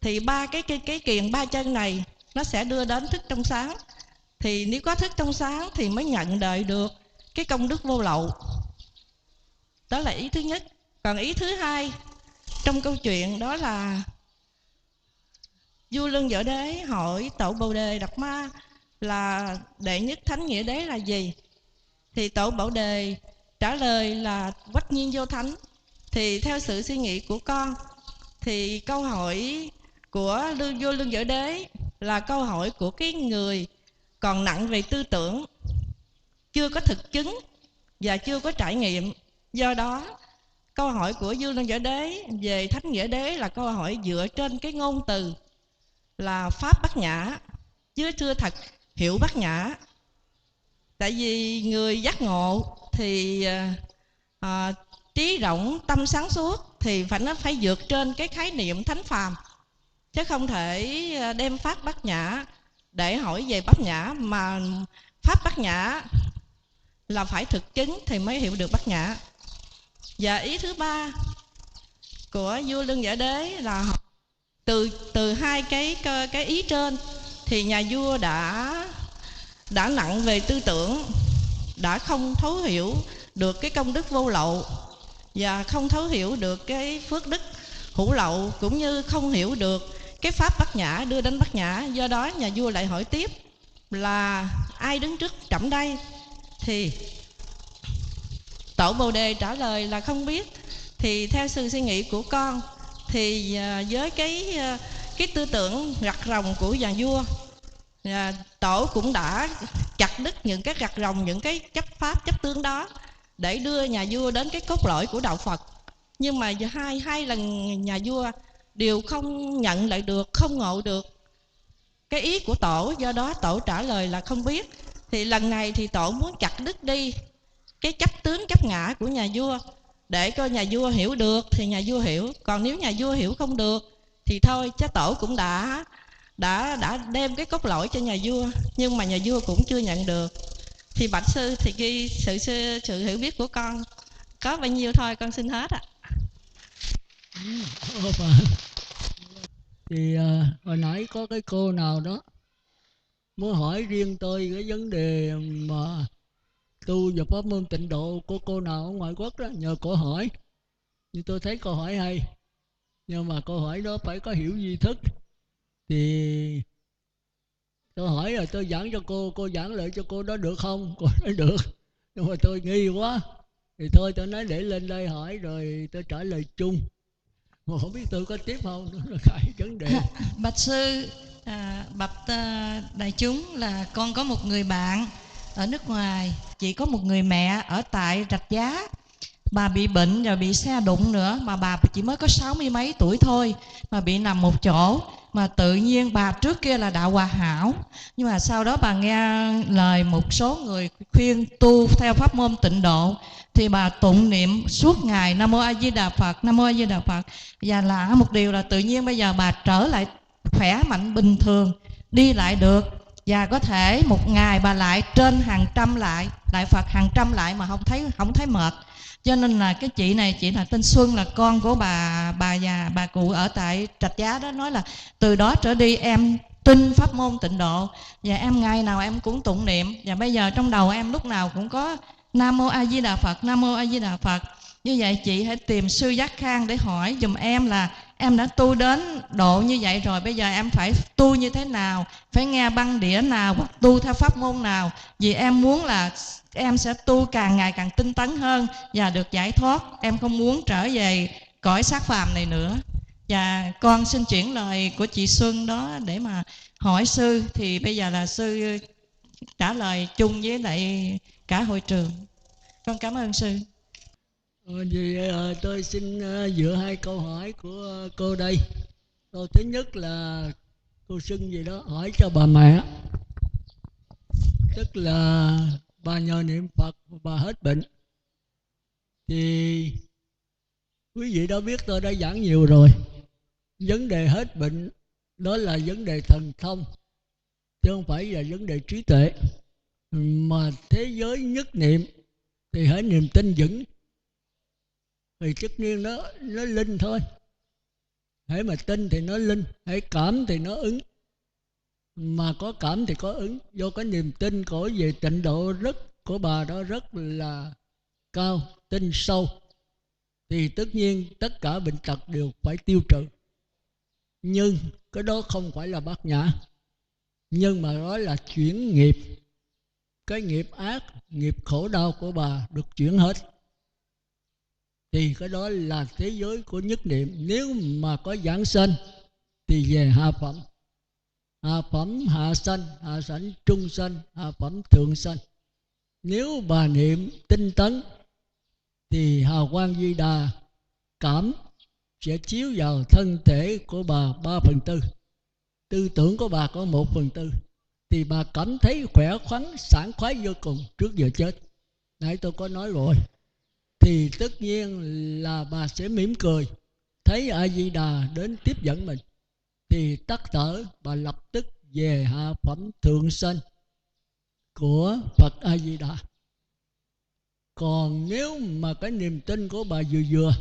S2: Thì ba cái kiền 3 chân này nó sẽ đưa đến thức trong sáng. Thì nếu có thức trong sáng thì mới nhận đợi được cái công đức vô lậu. Đó là ý thứ nhất. Còn ý thứ hai trong câu chuyện đó là vua Lương Võ Đế hỏi tổ Bồ Đề Đạt Ma là đệ nhất thánh nghĩa đế là gì? Thì tổ Bồ Đề trả lời là quách nhiên vô thánh. Thì theo sự suy nghĩ của con thì câu hỏi của vua Lương Võ Đế là câu hỏi của cái người còn nặng về tư tưởng, chưa có thực chứng và chưa có trải nghiệm. Do đó câu hỏi của vua Lương Võ Đế về Thánh Nghĩa Đế là câu hỏi dựa trên cái ngôn từ là pháp bát nhã, chứ chưa thật hiểu bát nhã. Tại vì người giác ngộ thì trí rộng tâm sáng suốt thì nó phải vượt trên cái khái niệm thánh phàm, chứ không thể đem pháp bát nhã để hỏi về bát nhã, mà pháp bát nhã là phải thực chứng thì mới hiểu được bát nhã. Và ý thứ ba của vua Lương Võ Đế là từ hai cái ý trên thì nhà vua đã nặng về tư tưởng, đã không thấu hiểu được cái công đức vô lậu và không thấu hiểu được cái phước đức hữu lậu, cũng như không hiểu được cái pháp bát nhã đưa đến bát nhã. Do đó nhà vua lại hỏi tiếp là ai đứng trước trẫm đây? Thì Tổ Bồ Đề trả lời là không biết. Thì theo sự suy nghĩ của con thì với cái tư tưởng gặt rồng của nhà vua, Tổ cũng đã chặt đứt những cái gặt rồng, những cái chấp pháp chấp tướng đó để đưa nhà vua đến cái cốt lõi của đạo Phật. Nhưng mà hai lần nhà vua đều không nhận lại được, không ngộ được cái ý của Tổ. Do đó Tổ trả lời là không biết. Thì lần này thì Tổ muốn chặt đứt đi cái chấp tướng chấp ngã của nhà vua, để coi nhà vua hiểu được thì nhà vua hiểu, còn nếu nhà vua hiểu không được thì thôi. Chứ Tổ cũng đã đem cái cốt lõi cho nhà vua, nhưng mà nhà vua cũng chưa nhận được. Thì bạch sư, thì cái sự hiểu biết của con có bao nhiêu thôi, con xin hết ạ.
S1: Thì hồi nãy có cái cô nào đó muốn hỏi riêng tôi cái vấn đề mà tu và pháp môn tịnh độ của cô nào ở ngoại quốc đó, nhờ cô hỏi. Nhưng tôi thấy câu hỏi hay, nhưng mà câu hỏi đó phải có hiểu duy thức. Thì tôi hỏi rồi tôi giảng cho cô giảng lại cho cô đó được không? Cô nói được, nhưng mà tôi nghi quá thì thôi tôi nói để lên đây hỏi rồi tôi trả lời chung, mà không biết tôi có tiếp không, đó là cái vấn đề.
S3: Bạch sư, bạch đại chúng là con có một người bạn ở nước ngoài, chỉ có một người mẹ ở tại Rạch Giá. Bà bị bệnh và bị xe đụng nữa, mà bà chỉ mới có 60 mấy tuổi thôi, mà bị nằm một chỗ. Mà tự nhiên bà trước kia là đạo Hòa Hảo, nhưng mà sau đó bà nghe lời một số người khuyên tu theo pháp môn tịnh độ, thì bà tụng niệm suốt ngày Nam Mô A Di Đà Phật, Nam Mô A Di Đà Phật. Và lạ một điều là tự nhiên bây giờ bà trở lại khỏe mạnh bình thường, đi lại được, và có thể một ngày bà lại trên hàng trăm lại Phật hàng trăm lại mà không thấy mệt. Cho nên là cái chị này, chị là tên Xuân, là con của bà già, bà cụ ở tại Rạch Giá đó, nói là từ đó trở đi em tin pháp môn tịnh độ, và em ngày nào em cũng tụng niệm, và bây giờ trong đầu em lúc nào cũng có Nam Mô A Di Đà Phật, Nam Mô A Di Đà Phật. Như vậy chị hãy tìm sư Giác Khang để hỏi dùm em là em đã tu đến độ như vậy rồi, bây giờ em phải tu như thế nào, phải nghe băng đĩa nào, hoặc tu theo pháp môn nào. Vì em muốn là em sẽ tu càng ngày càng tinh tấn hơn và được giải thoát. Em không muốn trở về cõi xác phàm này nữa. Và con xin chuyển lời của chị Xuân đó để mà hỏi sư. Thì bây giờ là sư trả lời chung với lại cả hội trường. Con cảm ơn sư.
S1: Vì tôi xin dựa hai câu hỏi của cô đây. Câu thứ nhất là cô Xuân gì đó hỏi cho bà mẹ, tức là bà nhờ niệm Phật bà hết bệnh. Thì quý vị đã biết tôi đã giảng nhiều rồi, vấn đề hết bệnh đó là vấn đề thần thông, chứ không phải là vấn đề trí tuệ. Mà thế giới nhất niệm thì hãy niềm tin vững, thì tất nhiên nó linh thôi. Hãy mà tin thì nó linh, hãy cảm thì nó ứng. Mà có cảm thì có ứng. Do cái niềm tin của về tịnh độ của bà đó rất là cao, tin sâu, thì tất nhiên tất cả bệnh tật đều phải tiêu trừ. Nhưng cái đó không phải là bát nhã, nhưng mà đó là chuyển nghiệp. Cái nghiệp ác, nghiệp khổ đau của bà được chuyển hết. thì cái đó là thế giới của nhất niệm. Nếu mà có giảng sanh thì về hạ phẩm. Hạ phẩm hạ sanh, hạ sanh trung sanh, hạ phẩm thượng sanh. Nếu bà niệm tinh tấn thì hào quang Di Đà cảm sẽ chiếu vào thân thể của bà 3/4, tư tưởng của bà có 1/4, thì bà cảm thấy khỏe khoắn, sảng khoái vô cùng trước giờ chết. Nãy tôi có nói rồi. Thì tất nhiên là bà sẽ mỉm cười, thấy A Di Đà đến tiếp dẫn mình, thì tắt thở bà lập tức về hạ phẩm thượng sanh của Phật A Di Đà. Còn nếu mà cái niềm tin của bà vừa vừa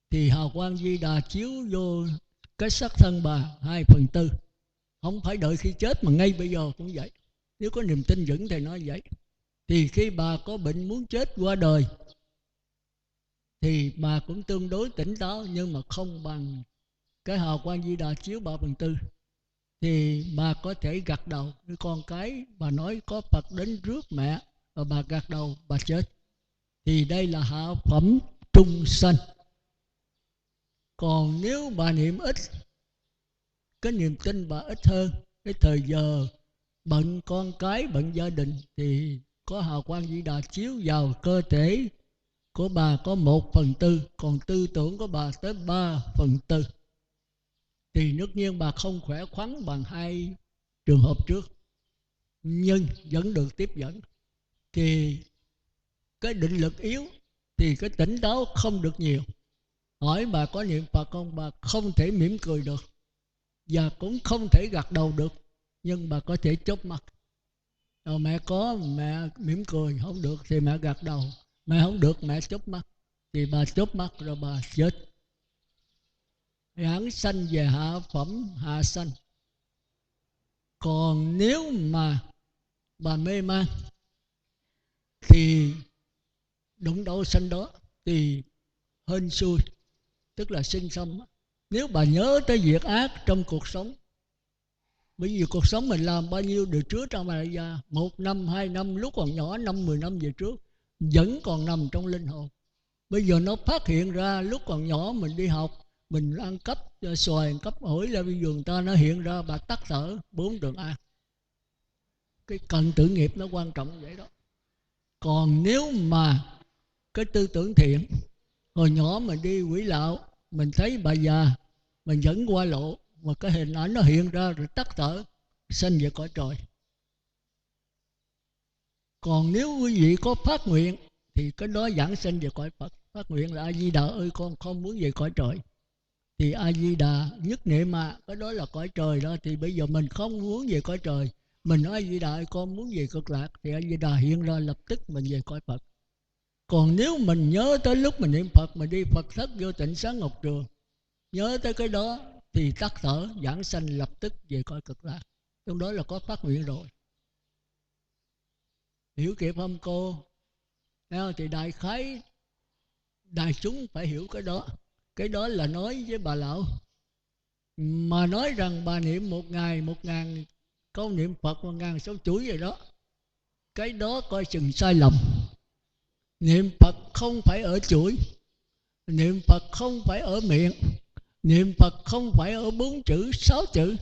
S1: thì hào quang Di Đà chiếu vô cái xác thân bà 2/4. Không phải đợi khi chết mà ngay bây giờ cũng vậy. Nếu có niềm tin vững thì nói vậy. Thì khi bà có bệnh muốn chết qua đời thì bà cũng tương đối tỉnh táo, nhưng mà không bằng cái hào quang Di Đà chiếu 3/4. Thì bà có thể gật đầu với con cái, bà nói có Phật đến rước mẹ, và bà gật đầu bà chết. Thì đây là hạ phẩm trung sanh. Còn nếu bà niệm ít, cái niềm tin bà ít hơn, cái thời giờ bận con cái, bận gia đình, thì có hào quang Di Đà chiếu vào cơ thể của bà có 1/4, còn tư tưởng của bà tới 3/4. Thì tất nhiên bà không khỏe khoắn bằng hai trường hợp trước, nhưng vẫn được tiếp dẫn. Thì cái định lực yếu thì cái tỉnh táo không được nhiều. Hỏi bà có niệm Phật không, bà không thể mỉm cười được và cũng không thể gật đầu được, nhưng bà có thể chớp mắt. Mẹ có, mẹ mỉm cười, không được thì mẹ gật đầu, mẹ không được mẹ chớp mắt, thì bà chớp mắt rồi bà chết. Giảng sanh về hạ phẩm hạ sanh. Còn nếu mà bà mê man thì đụng đâu sanh đó, thì hên xui, tức là sinh xong. Nếu bà nhớ tới việc ác trong cuộc sống, bởi vì cuộc sống mình làm bao nhiêu điều trước trong Đại gia, 1 năm, 2 năm, lúc còn nhỏ, 5-10 năm về trước, vẫn còn nằm trong linh hồn. Bây giờ nó phát hiện ra lúc còn nhỏ mình đi học, mình ăn cắp xoài, ăn cắp ổi ra bây giờ người ta, nó hiện ra, bà tắt thở 4 đường A. Cái cần tử nghiệp nó quan trọng vậy đó. Còn nếu mà cái tư tưởng thiện, hồi nhỏ mình đi quỷ lạo, mình thấy bà già, mình dẫn qua lộ, mà cái hình ảnh nó hiện ra rồi tắt thở, sanh về cõi trời. Còn nếu quý vị có phát nguyện thì cái đó giảng sanh về cõi Phật. Phát nguyện là A Di Đà ơi, con không muốn về cõi trời, thì A Di Đà nhất niệm mà cái đó là cõi trời đó. Thì bây giờ mình không muốn về cõi trời, mình nói A Di Đà ơi, con muốn về cực lạc, thì A Di Đà hiện ra lập tức mình về cõi Phật. Còn nếu mình nhớ tới lúc mình niệm Phật, mình đi Phật thất Vô Tịnh Sáng Ngọc Trường, nhớ tới cái đó thì tắt thở giảng sanh lập tức về cõi cực lạc. Trong đó là có phát nguyện rồi. Hiểu kịp không cô? Thì đại khái đại chúng phải hiểu cái đó. Cái đó là nói với bà lão. Mà nói rằng bà niệm 1 ngày 1.000 câu niệm Phật, 1.000 số chuỗi vậy đó, cái đó coi chừng sai lầm. Niệm Phật không phải ở chuỗi, niệm Phật không phải ở miệng, niệm Phật không phải ở 4 chữ 6 chữ,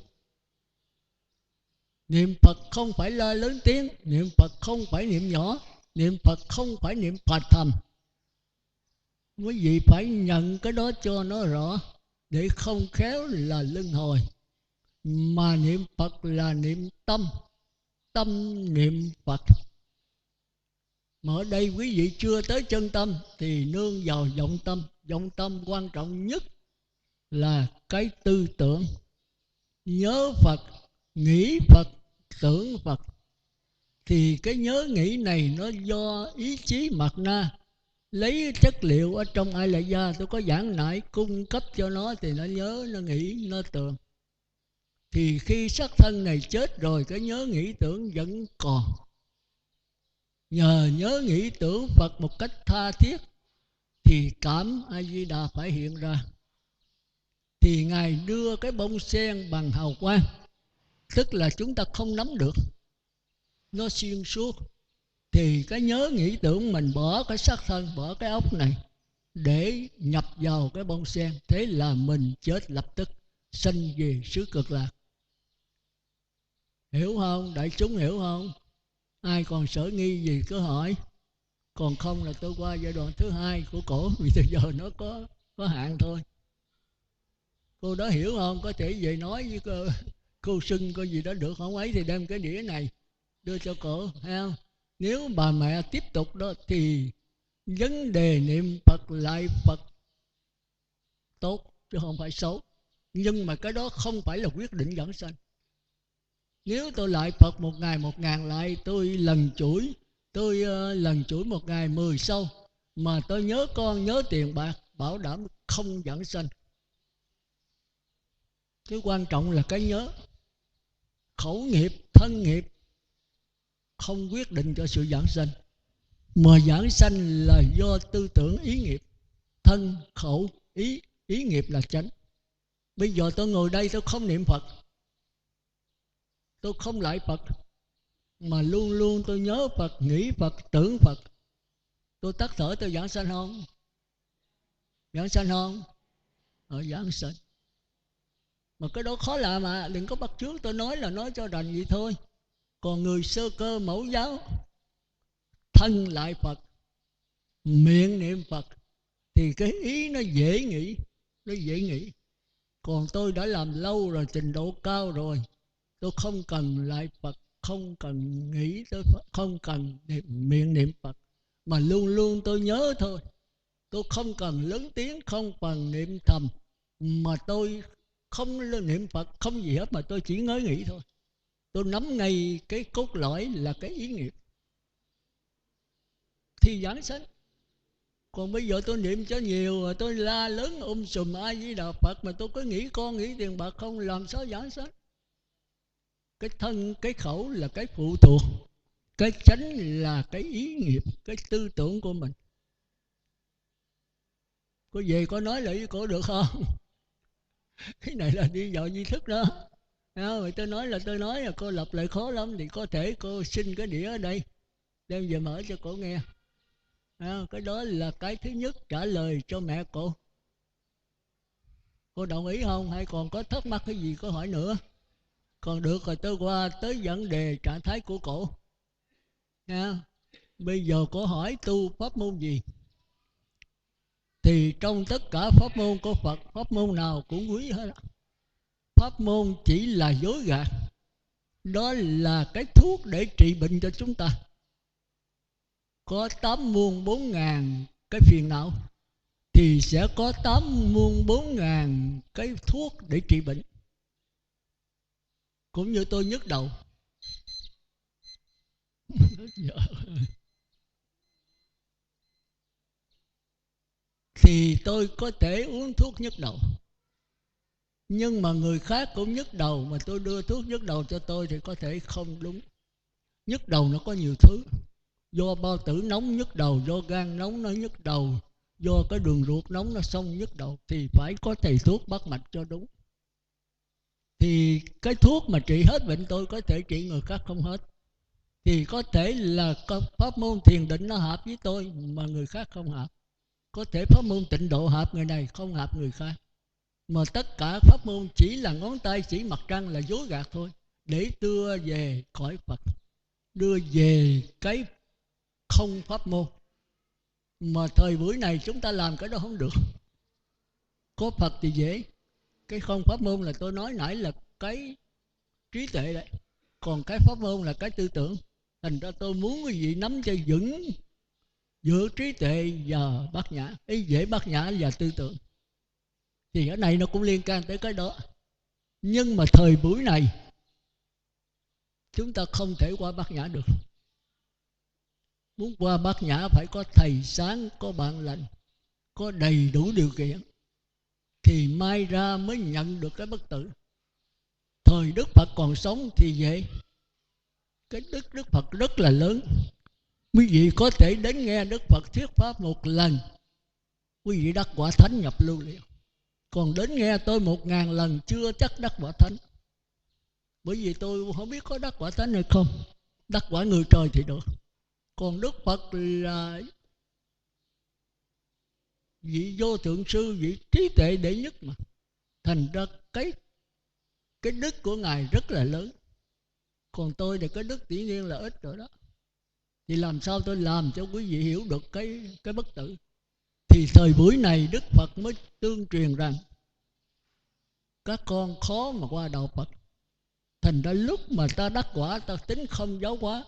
S1: niệm Phật không phải la lớn tiếng, niệm Phật không phải niệm nhỏ, niệm Phật không phải niệm phật thầm. Quý vị phải nhận cái đó cho nó rõ, để không khéo là luân hồi. Mà niệm Phật là niệm tâm, tâm niệm Phật. Mà ở đây quý vị chưa tới chân tâm thì nương vào vọng tâm. Vọng tâm quan trọng nhất là cái tư tưởng. Nhớ Phật, nghĩ Phật, tưởng Phật. Thì cái nhớ nghĩ này nó do ý chí mạt na, lấy chất liệu ở trong Ai Lại Gia, tôi có giảng nãy, cung cấp cho nó thì nó nhớ, nó nghĩ, nó tưởng. Thì khi xác thân này chết rồi, cái nhớ nghĩ tưởng vẫn còn. Nhờ nhớ nghĩ tưởng Phật một cách tha thiết thì cảm A Di Đà phải hiện ra. Thì Ngài đưa cái bông sen bằng hào quang, tức là chúng ta không nắm được, nó xuyên suốt. Thì cái nhớ nghĩ tưởng mình bỏ cái xác thân, bỏ cái ốc này, để nhập vào cái bông sen. Thế là mình chết lập tức, sanh về xứ Cực Lạc. Hiểu không? Đại chúng hiểu không? Ai còn sở nghi gì cứ hỏi. Còn không là tôi qua giai đoạn thứ hai của cổ, vì từ giờ nó có hạn thôi. Cô đó hiểu không? Có thể về nói với cô Sưng coi gì đó được không ấy, thì đem cái đĩa này đưa cho cổ, thấy không? Nếu bà mẹ tiếp tục đó thì vấn đề niệm Phật lại Phật tốt chứ không phải xấu. Nhưng mà cái đó không phải là quyết định dẫn sanh. Nếu tôi lại Phật 1 ngày 1.000 lại, tôi lần chuỗi 1 ngày 10 sâu, mà tôi nhớ con nhớ tiền bạc, bảo đảm không dẫn sanh. Cái quan trọng là cái nhớ. Khẩu nghiệp, thân nghiệp không quyết định cho sự giảng sanh, mà giảng sanh là do tư tưởng ý nghiệp. Thân, khẩu, ý nghiệp là chánh. Bây giờ tôi ngồi đây tôi không niệm Phật, tôi không lại Phật, mà luôn luôn tôi nhớ Phật, nghĩ Phật, tưởng Phật, tôi tắt thở tôi giảng sanh không? Giảng sanh không? Giảng sanh. Mà cái đó khó làm mà, đừng có bắt chước. Tôi nói là nói cho rành vậy thôi. Còn người sơ cơ mẫu giáo, thân lại Phật, miệng niệm Phật, thì cái ý nó dễ nghĩ, nó dễ nghĩ. Còn tôi đã làm lâu rồi, trình độ cao rồi, tôi không cần lại Phật, không cần nghĩ tới Phật, không cần miệng niệm Phật, mà luôn luôn tôi nhớ thôi. Tôi không cần lớn tiếng, không cần niệm thầm, mà tôi không niệm Phật, không gì hết, mà tôi chỉ ngớ nghĩ thôi. Tôi nắm ngay cái cốt lõi là cái ý nghiệp, thì giảng sanh. Còn bây giờ tôi niệm cho nhiều, tôi la lớn sùm A Di Đà Phật, mà tôi có nghĩ con nghĩ tiền bạc không, làm sao giảng sanh? Cái thân, cái khẩu là cái phụ thuộc, cái chánh là cái ý nghiệp, cái tư tưởng của mình. Có về có nói lại với cô được không? Cái này là đi vào di thức đó. Rồi tôi nói là cô lặp lại khó lắm, thì có thể cô xin cái đĩa ở đây, đem về mở cho cô nghe. Cái đó là cái thứ nhất trả lời cho mẹ cô. Cô đồng ý không? Hay còn có thắc mắc cái gì có hỏi nữa? Còn được rồi, tôi qua tới vấn đề trạng thái của cổ. Bây giờ cô hỏi tu pháp môn gì? Thì trong tất cả pháp môn của Phật, pháp môn nào cũng quý hết. Pháp môn chỉ là dối gạt. Đó là cái thuốc để trị bệnh cho chúng ta. Có 8 muôn 4 ngàn cái phiền não, thì sẽ có 8 muôn 4 ngàn cái thuốc để trị bệnh. Cũng như tôi nhức đầu thì tôi có thể uống thuốc nhức đầu. Nhưng mà người khác cũng nhức đầu, mà tôi đưa thuốc nhức đầu cho tôi thì có thể không đúng. Nhức đầu nó có nhiều thứ. Do bao tử nóng nhức đầu, do gan nóng nó nhức đầu, do cái đường ruột nóng nó xông nhức đầu, thì phải có thầy thuốc bắt mạch cho đúng. Thì cái thuốc mà trị hết bệnh tôi có thể trị người khác không hết. Thì có thể là pháp môn thiền định nó hợp với tôi mà người khác không hợp. Có thể pháp môn tịnh độ hợp người này, không hợp người khác. Mà tất cả pháp môn chỉ là ngón tay chỉ mặt trăng, là dối gạt thôi, để đưa về cõi Phật, đưa về cái không pháp môn. Mà thời buổi này chúng ta làm cái đó không được. Có Phật thì dễ. Cái không pháp môn là tôi nói nãy là cái trí tuệ đấy. Còn cái pháp môn là cái tư tưởng. Thành ra tôi muốn quý vị nắm cho vững giữa trí tuệ và bát nhã. Ý dễ bát nhã và tư tưởng. Thì cái này nó cũng liên can tới cái đó. Nhưng mà thời buổi này chúng ta không thể qua bát nhã được. Muốn qua bát nhã phải có thầy sáng, có bạn lành, có đầy đủ điều kiện, thì mai ra mới nhận được cái bất tử. Thời Đức Phật còn sống thì vậy. Cái Đức Phật rất là lớn. Quý vị có thể đến nghe Đức Phật thuyết pháp một lần, quý vị đắc quả thánh nhập lưu liền. Còn đến nghe tôi 1.000 lần chưa chắc đắc quả thánh. Bởi vì tôi không biết có đắc quả thánh hay không. Đắc quả người trời thì được. Còn Đức Phật là vị vô thượng sư, vị trí tuệ đệ nhất mà. Thành ra cái đức của Ngài rất là lớn. Còn tôi thì cái đức dĩ nhiên là ít rồi đó. Thì làm sao tôi làm cho quý vị hiểu được cái bất tử? Thì thời buổi này Đức Phật mới tương truyền rằng các con khó mà qua đạo Phật. Thành ra lúc mà ta đắc quả ta tính không giáo hóa,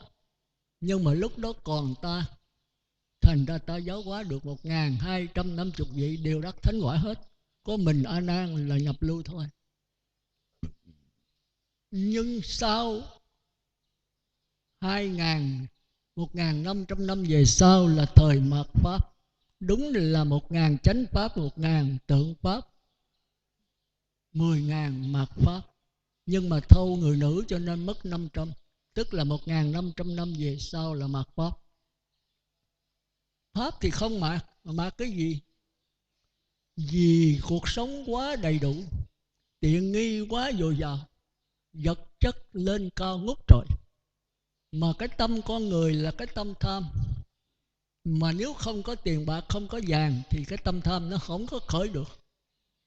S1: nhưng mà lúc đó còn ta, thành ra ta giáo hóa được 1250 vị đều đắc thánh quả hết. Có mình A Nan là nhập lưu thôi. Nhưng sau 1500 năm về sau là thời mạt Pháp. Đúng là 1000 chánh Pháp, 1000 tượng Pháp, 10.000 mạt Pháp. Nhưng mà thâu người nữ cho nên mất 500. Tức là 1500 năm về sau là mạt Pháp. Pháp thì không mạt. Mạt cái gì? Vì cuộc sống quá đầy đủ, tiện nghi quá dồi dào, vật chất lên cao ngút trời. Mà cái tâm con người là cái tâm tham. Mà nếu không có tiền bạc, không có vàng thì cái tâm tham nó không có khởi được.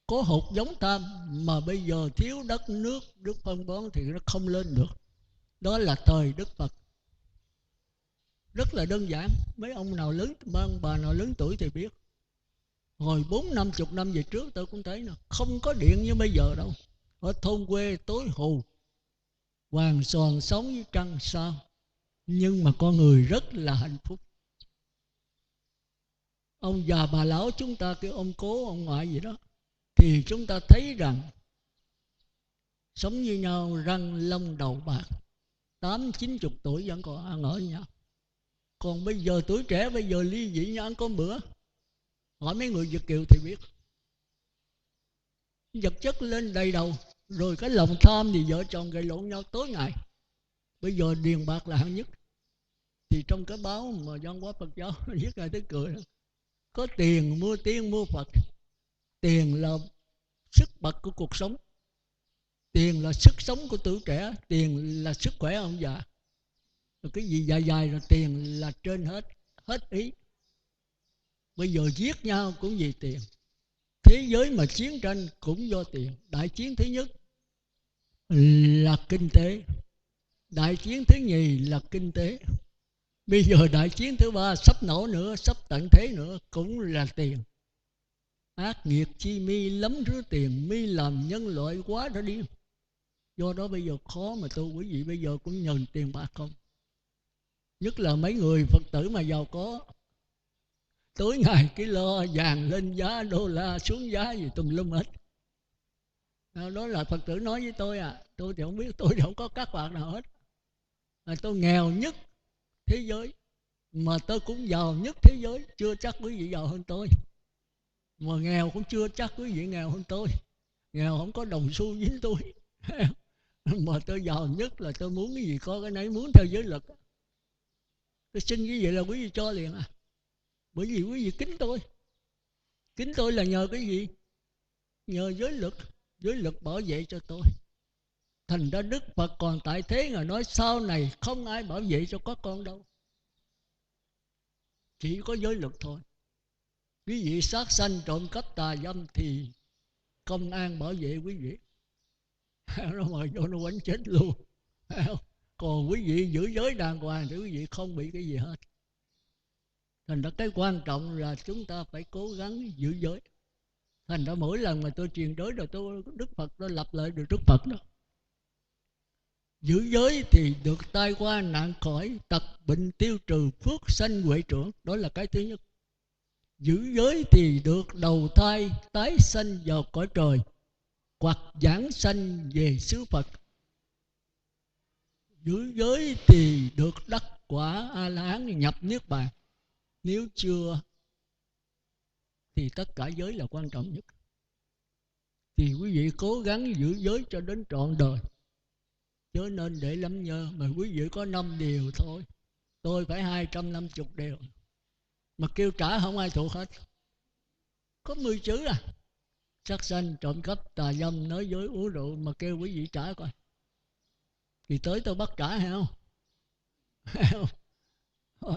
S1: Có hột giống tham mà bây giờ thiếu đất nước, nước phân bón thì nó không lên được. Đó là thời Đức Phật. Rất là đơn giản. Mấy ông nào lớn, ông bà nào lớn tuổi thì biết. Hồi 40-50 năm về trước tôi cũng thấy nè, không có điện như bây giờ đâu. Ở thôn quê tối hù, hoàng sòn sống với trăng sao. Nhưng mà con người rất là hạnh phúc. Ông già bà lão chúng ta kêu ông cố, ông ngoại gì đó, thì chúng ta thấy rằng sống như nhau, răng lông đầu bạc, 80-90 tuổi vẫn còn ăn ở với nhau. Còn bây giờ tuổi trẻ bây giờ ly dị nhau ăn có bữa. Hỏi mấy người Việt kiều thì biết. Vật chất lên đầy đầu, rồi cái lòng tham thì vợ chồng gây lộn nhau tối ngày. Bây giờ điền bạc là hạng nhất. Thì trong cái báo mà văn hóa Phật giáo viết ra tới cười đó. Có tiền mua tiên mua Phật. Tiền là sức bật của cuộc sống, tiền là sức sống của tuổi trẻ, tiền là sức khỏe ông già. Rồi cái gì dài dài rồi tiền là trên hết, hết ý. Bây giờ giết nhau cũng vì tiền. Thế giới mà chiến tranh cũng do tiền. Đại chiến thứ nhất là kinh tế, đại chiến thứ nhì là kinh tế. Bây giờ đại chiến thứ ba sắp nổ nữa, sắp tận thế nữa, cũng là tiền. Ác nghiệt chi mi lắm rứa tiền, mi làm nhân loại quá đã điên. Do đó bây giờ khó mà tu. Quý vị bây giờ cũng nhờ tiền bạc không. Nhất là mấy người Phật tử mà giàu có, tối ngày cái lo vàng lên giá, đô la xuống giá gì tùm lum hết. Đó là Phật tử nói với tôi à. Tôi thì không biết, tôi thì không có các bạc nào hết. Tôi nghèo nhất thế giới, mà tôi cũng giàu nhất thế giới. Chưa chắc quý vị giàu hơn tôi, mà nghèo cũng chưa chắc quý vị nghèo hơn tôi. Nghèo không có đồng xu dính tôi. Mà tôi giàu nhất là tôi muốn cái gì có cái nấy, muốn theo giới lực. Tôi xin cái gì là quý vị cho liền à. Bởi vì quý vị kính tôi. Kính tôi là nhờ cái gì? Nhờ giới lực. Giới lực bảo vệ cho tôi. Thành ra Đức Phật còn tại thế, Ngài nói sau này không ai bảo vệ cho các con đâu, chỉ có giới lực thôi. Quý vị sát sanh trộm cắp tà dâm thì công an bảo vệ quý vị. Nó mời vô nó quánh chết luôn. Còn quý vị giữ giới đàng hoàng thì quý vị không bị cái gì hết. Thành ra cái quan trọng là chúng ta phải cố gắng giữ giới. Thành ra mỗi lần mà tôi truyền giới rồi Đức Phật tôi lặp lại được Đức Phật đó. Giữ giới thì được tai qua nạn khỏi, tật bệnh tiêu trừ, phước sanh huệ trưởng. Đó là cái thứ nhất. Giữ giới thì được đầu thai tái sanh vào cõi trời, hoặc giảng sanh về xứ Phật. Giữ giới thì được đắc quả A-la-hán nhập niết bàn. Nếu chưa thì tất cả giới là quan trọng nhất. Thì quý vị cố gắng giữ giới cho đến trọn đời, chớ nên để lắm nhơ. Mà quý vị có 5 điều thôi, tôi phải 250 điều, mà kêu trả không ai thuộc hết. Có 10 chữ à. Sát sanh, trộm cắp, tà dâm, nói dối, uống rượu, mà kêu quý vị trả coi, thì tới tôi bắt trả hay không?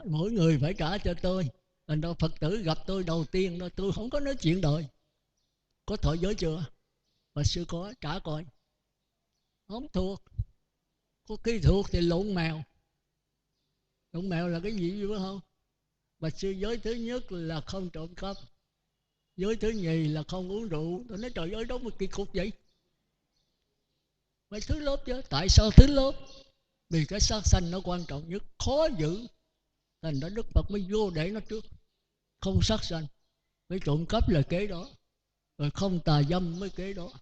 S1: Mỗi người phải trả cho tôi. Thành ra Phật tử gặp tôi đầu tiên đó, tôi không có nói chuyện đời. Có thọ giới chưa? Và sư có, trả coi. Không thuộc. Có khi thuộc thì lộn mèo. Lộn mèo là cái gì phải không? Và sư giới thứ nhất là không trộm cắp. Giới thứ nhì là không uống rượu. Tôi nói trời ơi, đâu mà kỳ cục vậy? Phải thứ lớp chứ. Tại sao thứ lớp? Vì cái sát sanh nó quan trọng nhất, khó giữ. Thành ra Đức Phật mới vô để nó trước. Không sát sanh, phải trộm cắp là kế đó. Rồi không tà dâm mới kế đó.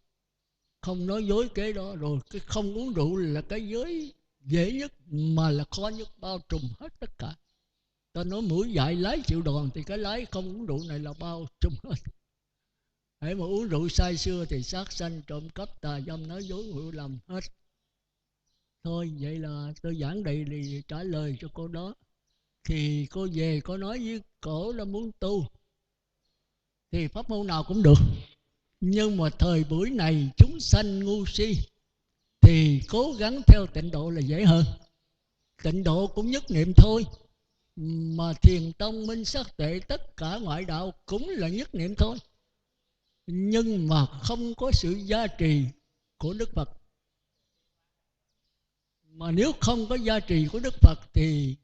S1: Không nói dối kế đó. Rồi cái không uống rượu là cái giới dễ nhất mà là khó nhất, bao trùm hết tất cả. Ta nói mũi dại lái chịu đòn, thì cái lái không uống rượu này là bao trùm hết. Hãy mà uống rượu say xưa thì sát sanh, trộm cắp, tà dâm, nói dối, ngụ lầm hết. Thôi vậy là tôi giảng đây để trả lời cho cô đó. Thì cô về có nói với cổ là muốn tu thì pháp môn nào cũng được. Nhưng mà thời buổi này chúng sanh ngu si thì cố gắng theo tịnh độ là dễ hơn. Tịnh độ cũng nhất niệm thôi. Mà thiền tông, minh sát tệ, tất cả ngoại đạo cũng là nhất niệm thôi. Nhưng mà không có sự gia trì của Đức Phật. Mà nếu không có gia trì của Đức Phật thì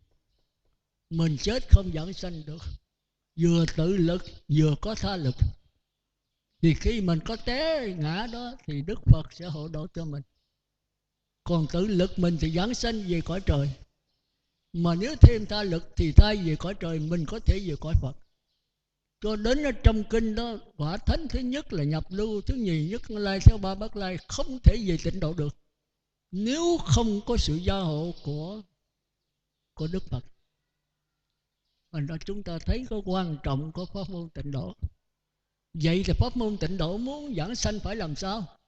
S1: mình chết không giảng sanh được. Vừa tự lực vừa có tha lực. Thì khi mình có té ngã đó thì Đức Phật sẽ hộ độ cho mình. Còn tự lực mình thì giảng sanh về cõi trời. Mà nếu thêm tha lực thì thay về cõi trời mình có thể về cõi Phật. Cho đến ở trong kinh đó, quả thánh thứ nhất là nhập lưu, thứ nhì nhất lai, thứ ba bát lai, không thể về tịnh độ được nếu không có sự gia hộ của Đức Phật. Và đó chúng ta thấy có quan trọng của pháp môn tịnh độ. Vậy thì pháp môn tịnh độ muốn giảng sanh phải làm sao?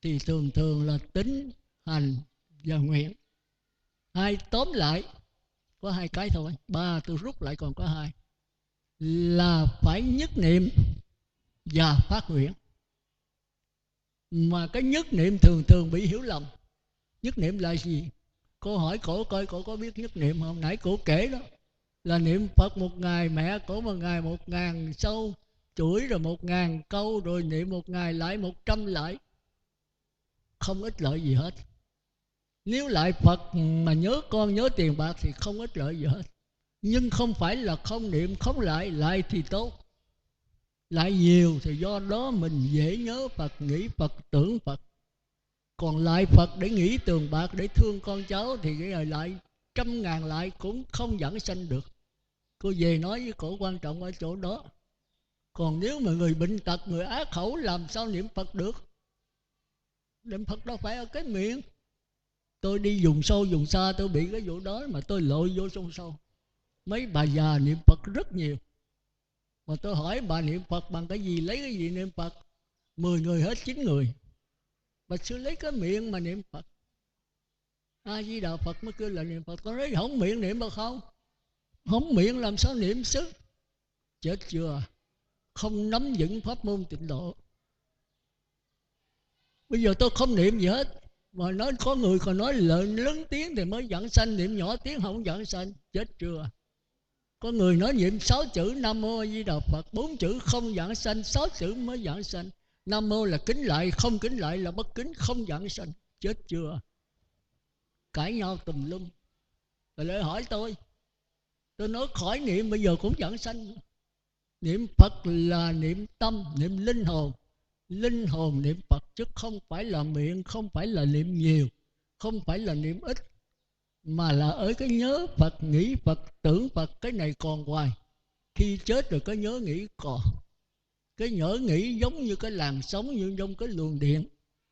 S1: Thì thường thường là tín, hành và nguyện. Hai tóm lại có hai cái thôi, ba tôi rút lại còn có hai. Là phải nhất niệm và phát nguyện. Mà cái nhất niệm thường thường bị hiểu lầm. Nhất niệm là gì? Cô hỏi cổ coi cổ có biết nhất niệm không? Nãy cổ kể đó là niệm Phật một ngày, mẹ cổ một ngày 1000 sâu chuỗi, rồi 1000 câu, rồi niệm một ngày lại 100 lại. Không ích lợi gì hết. Nếu lại Phật mà nhớ con nhớ tiền bạc thì không ích lợi gì hết. Nhưng không phải là không niệm không lại, lại thì tốt. Lại nhiều thì do đó mình dễ nhớ Phật, nghĩ Phật, tưởng Phật. Còn lại Phật để nghĩ tiền bạc, để thương con cháu thì cái lại 100.000 lại cũng không giảng sanh được. Cô về nói với cổ quan trọng ở chỗ đó. Còn nếu mà người bệnh tật, người ác khẩu làm sao niệm Phật được? Niệm Phật đâu phải ở cái miệng. Tôi đi vùng sâu vùng xa tôi bị cái vụ đó mà tôi lội vô sông sâu. Mấy bà già niệm Phật rất nhiều. Mà tôi hỏi bà niệm Phật bằng cái gì, lấy cái gì niệm Phật? 10 người hết 9 người. Bà sư lấy cái miệng mà niệm Phật. A Di Đà Phật mới kêu là niệm Phật. Con nói không miệng niệm được không? Không miệng làm sao niệm sức? Chết chưa? Không nắm vững pháp môn tịnh độ. Bây giờ tôi không niệm gì hết. Mà nói có người còn nói lớn tiếng thì mới giảng sanh, niệm nhỏ tiếng không giảng sanh. Chết chưa? Có người nói niệm 6 chữ Nam Mô A Di Đà Phật, 4 chữ không giảng sanh, 6 chữ mới giảng sanh. Nam Mô là kính lại, không kính lại là bất kính, không giảng sanh. Chết chưa? Cãi nhau tùm lum. Rồi lại hỏi tôi nói khỏi niệm bây giờ cũng giảng sanh. Niệm Phật là niệm tâm, niệm linh hồn. Linh hồn niệm Phật chứ không phải là miệng, không phải là niệm nhiều, không phải là niệm ít, mà là ở cái nhớ Phật, nghĩ Phật, tưởng Phật. Cái này còn hoài. Khi chết rồi cái nhớ nghĩ còn. Cái nhớ nghĩ giống như cái làn sóng, như trong cái luồng điện.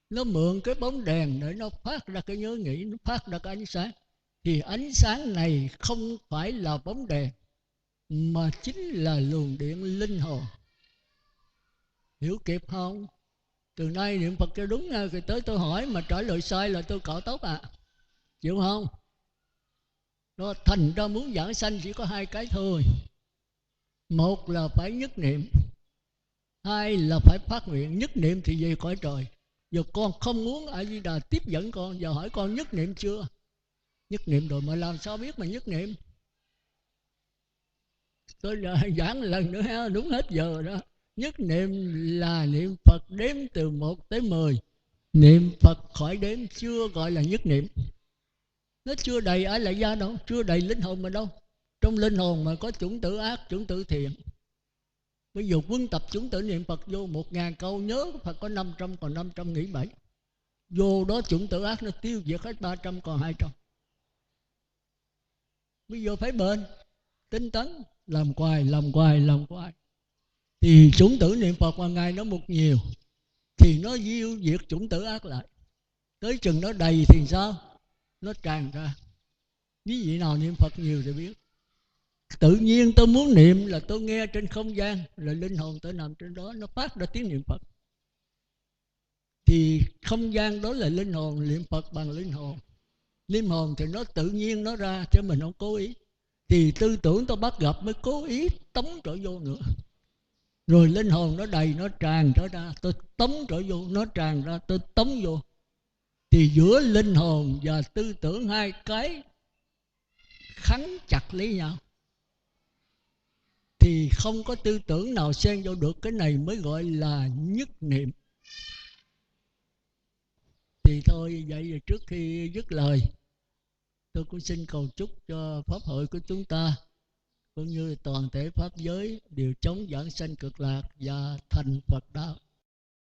S1: Nó mượn cái bóng đèn để nó phát ra cái nhớ nghĩ, nó phát ra cái ánh sáng. Thì ánh sáng này không phải là bóng đèn, mà chính là luồng điện linh hồn. Hiểu kịp không? Từ nay niệm Phật cho đúng nha. Rồi tới tôi hỏi mà trả lời sai là tôi cạo tóc à. Chịu không? Đó, thành ra muốn giảng sanh chỉ có hai cái thôi. Một là phải nhất niệm, hai là phải phát nguyện. Nhất niệm thì về cõi trời. Giờ con không muốn A Di Đà tiếp dẫn con. Giờ hỏi con nhất niệm chưa? Nhất niệm rồi mà làm sao biết mà nhất niệm? Tôi giảng lần nữa ha, đúng hết giờ đó. Nhất niệm là niệm Phật đếm từ 1 tới 10. Niệm Phật khỏi đếm chưa gọi là nhất niệm. Nó chưa đầy ai lại gia đâu, chưa đầy linh hồn mà đâu. Trong linh hồn mà có chủng tử ác, chủng tử thiện. Bây giờ quân tập chủng tử niệm Phật vô 1000 câu, nhớ Phật có 500, còn 500 nghĩ 7. Vô đó chủng tử ác nó tiêu diệt hết 300, còn 200. Bây giờ phải bền, tinh tấn, làm hoài. Thì chủng tử niệm Phật qua ngày nó một nhiều, thì nó diêu diệt chủng tử ác lại. Tới chừng nó đầy thì sao? Nó tràn ra. Quý vị nào niệm Phật nhiều thì biết. Tự nhiên tôi muốn niệm là tôi nghe trên không gian, là linh hồn tôi nằm trên đó, nó phát ra tiếng niệm Phật. Thì không gian đó là linh hồn, niệm Phật bằng linh hồn. Linh hồn thì nó tự nhiên nó ra, chứ mình không cố ý. Thì tư tưởng tôi bắt gặp mới cố ý tống trở vô nữa. Rồi linh hồn nó đầy, nó tràn trở ra, tôi tống trở vô, nó tràn ra, tôi tống vô. Thì giữa linh hồn và tư tưởng hai cái khắn chặt lấy nhau, thì không có tư tưởng nào xen vô được. Cái này mới gọi là nhất niệm. Thì thôi vậy rồi, trước khi dứt lời, tôi cũng xin cầu chúc cho pháp hội của chúng ta cũng như toàn thể pháp giới đều chống giảng sanh cực lạc và thành Phật đạo.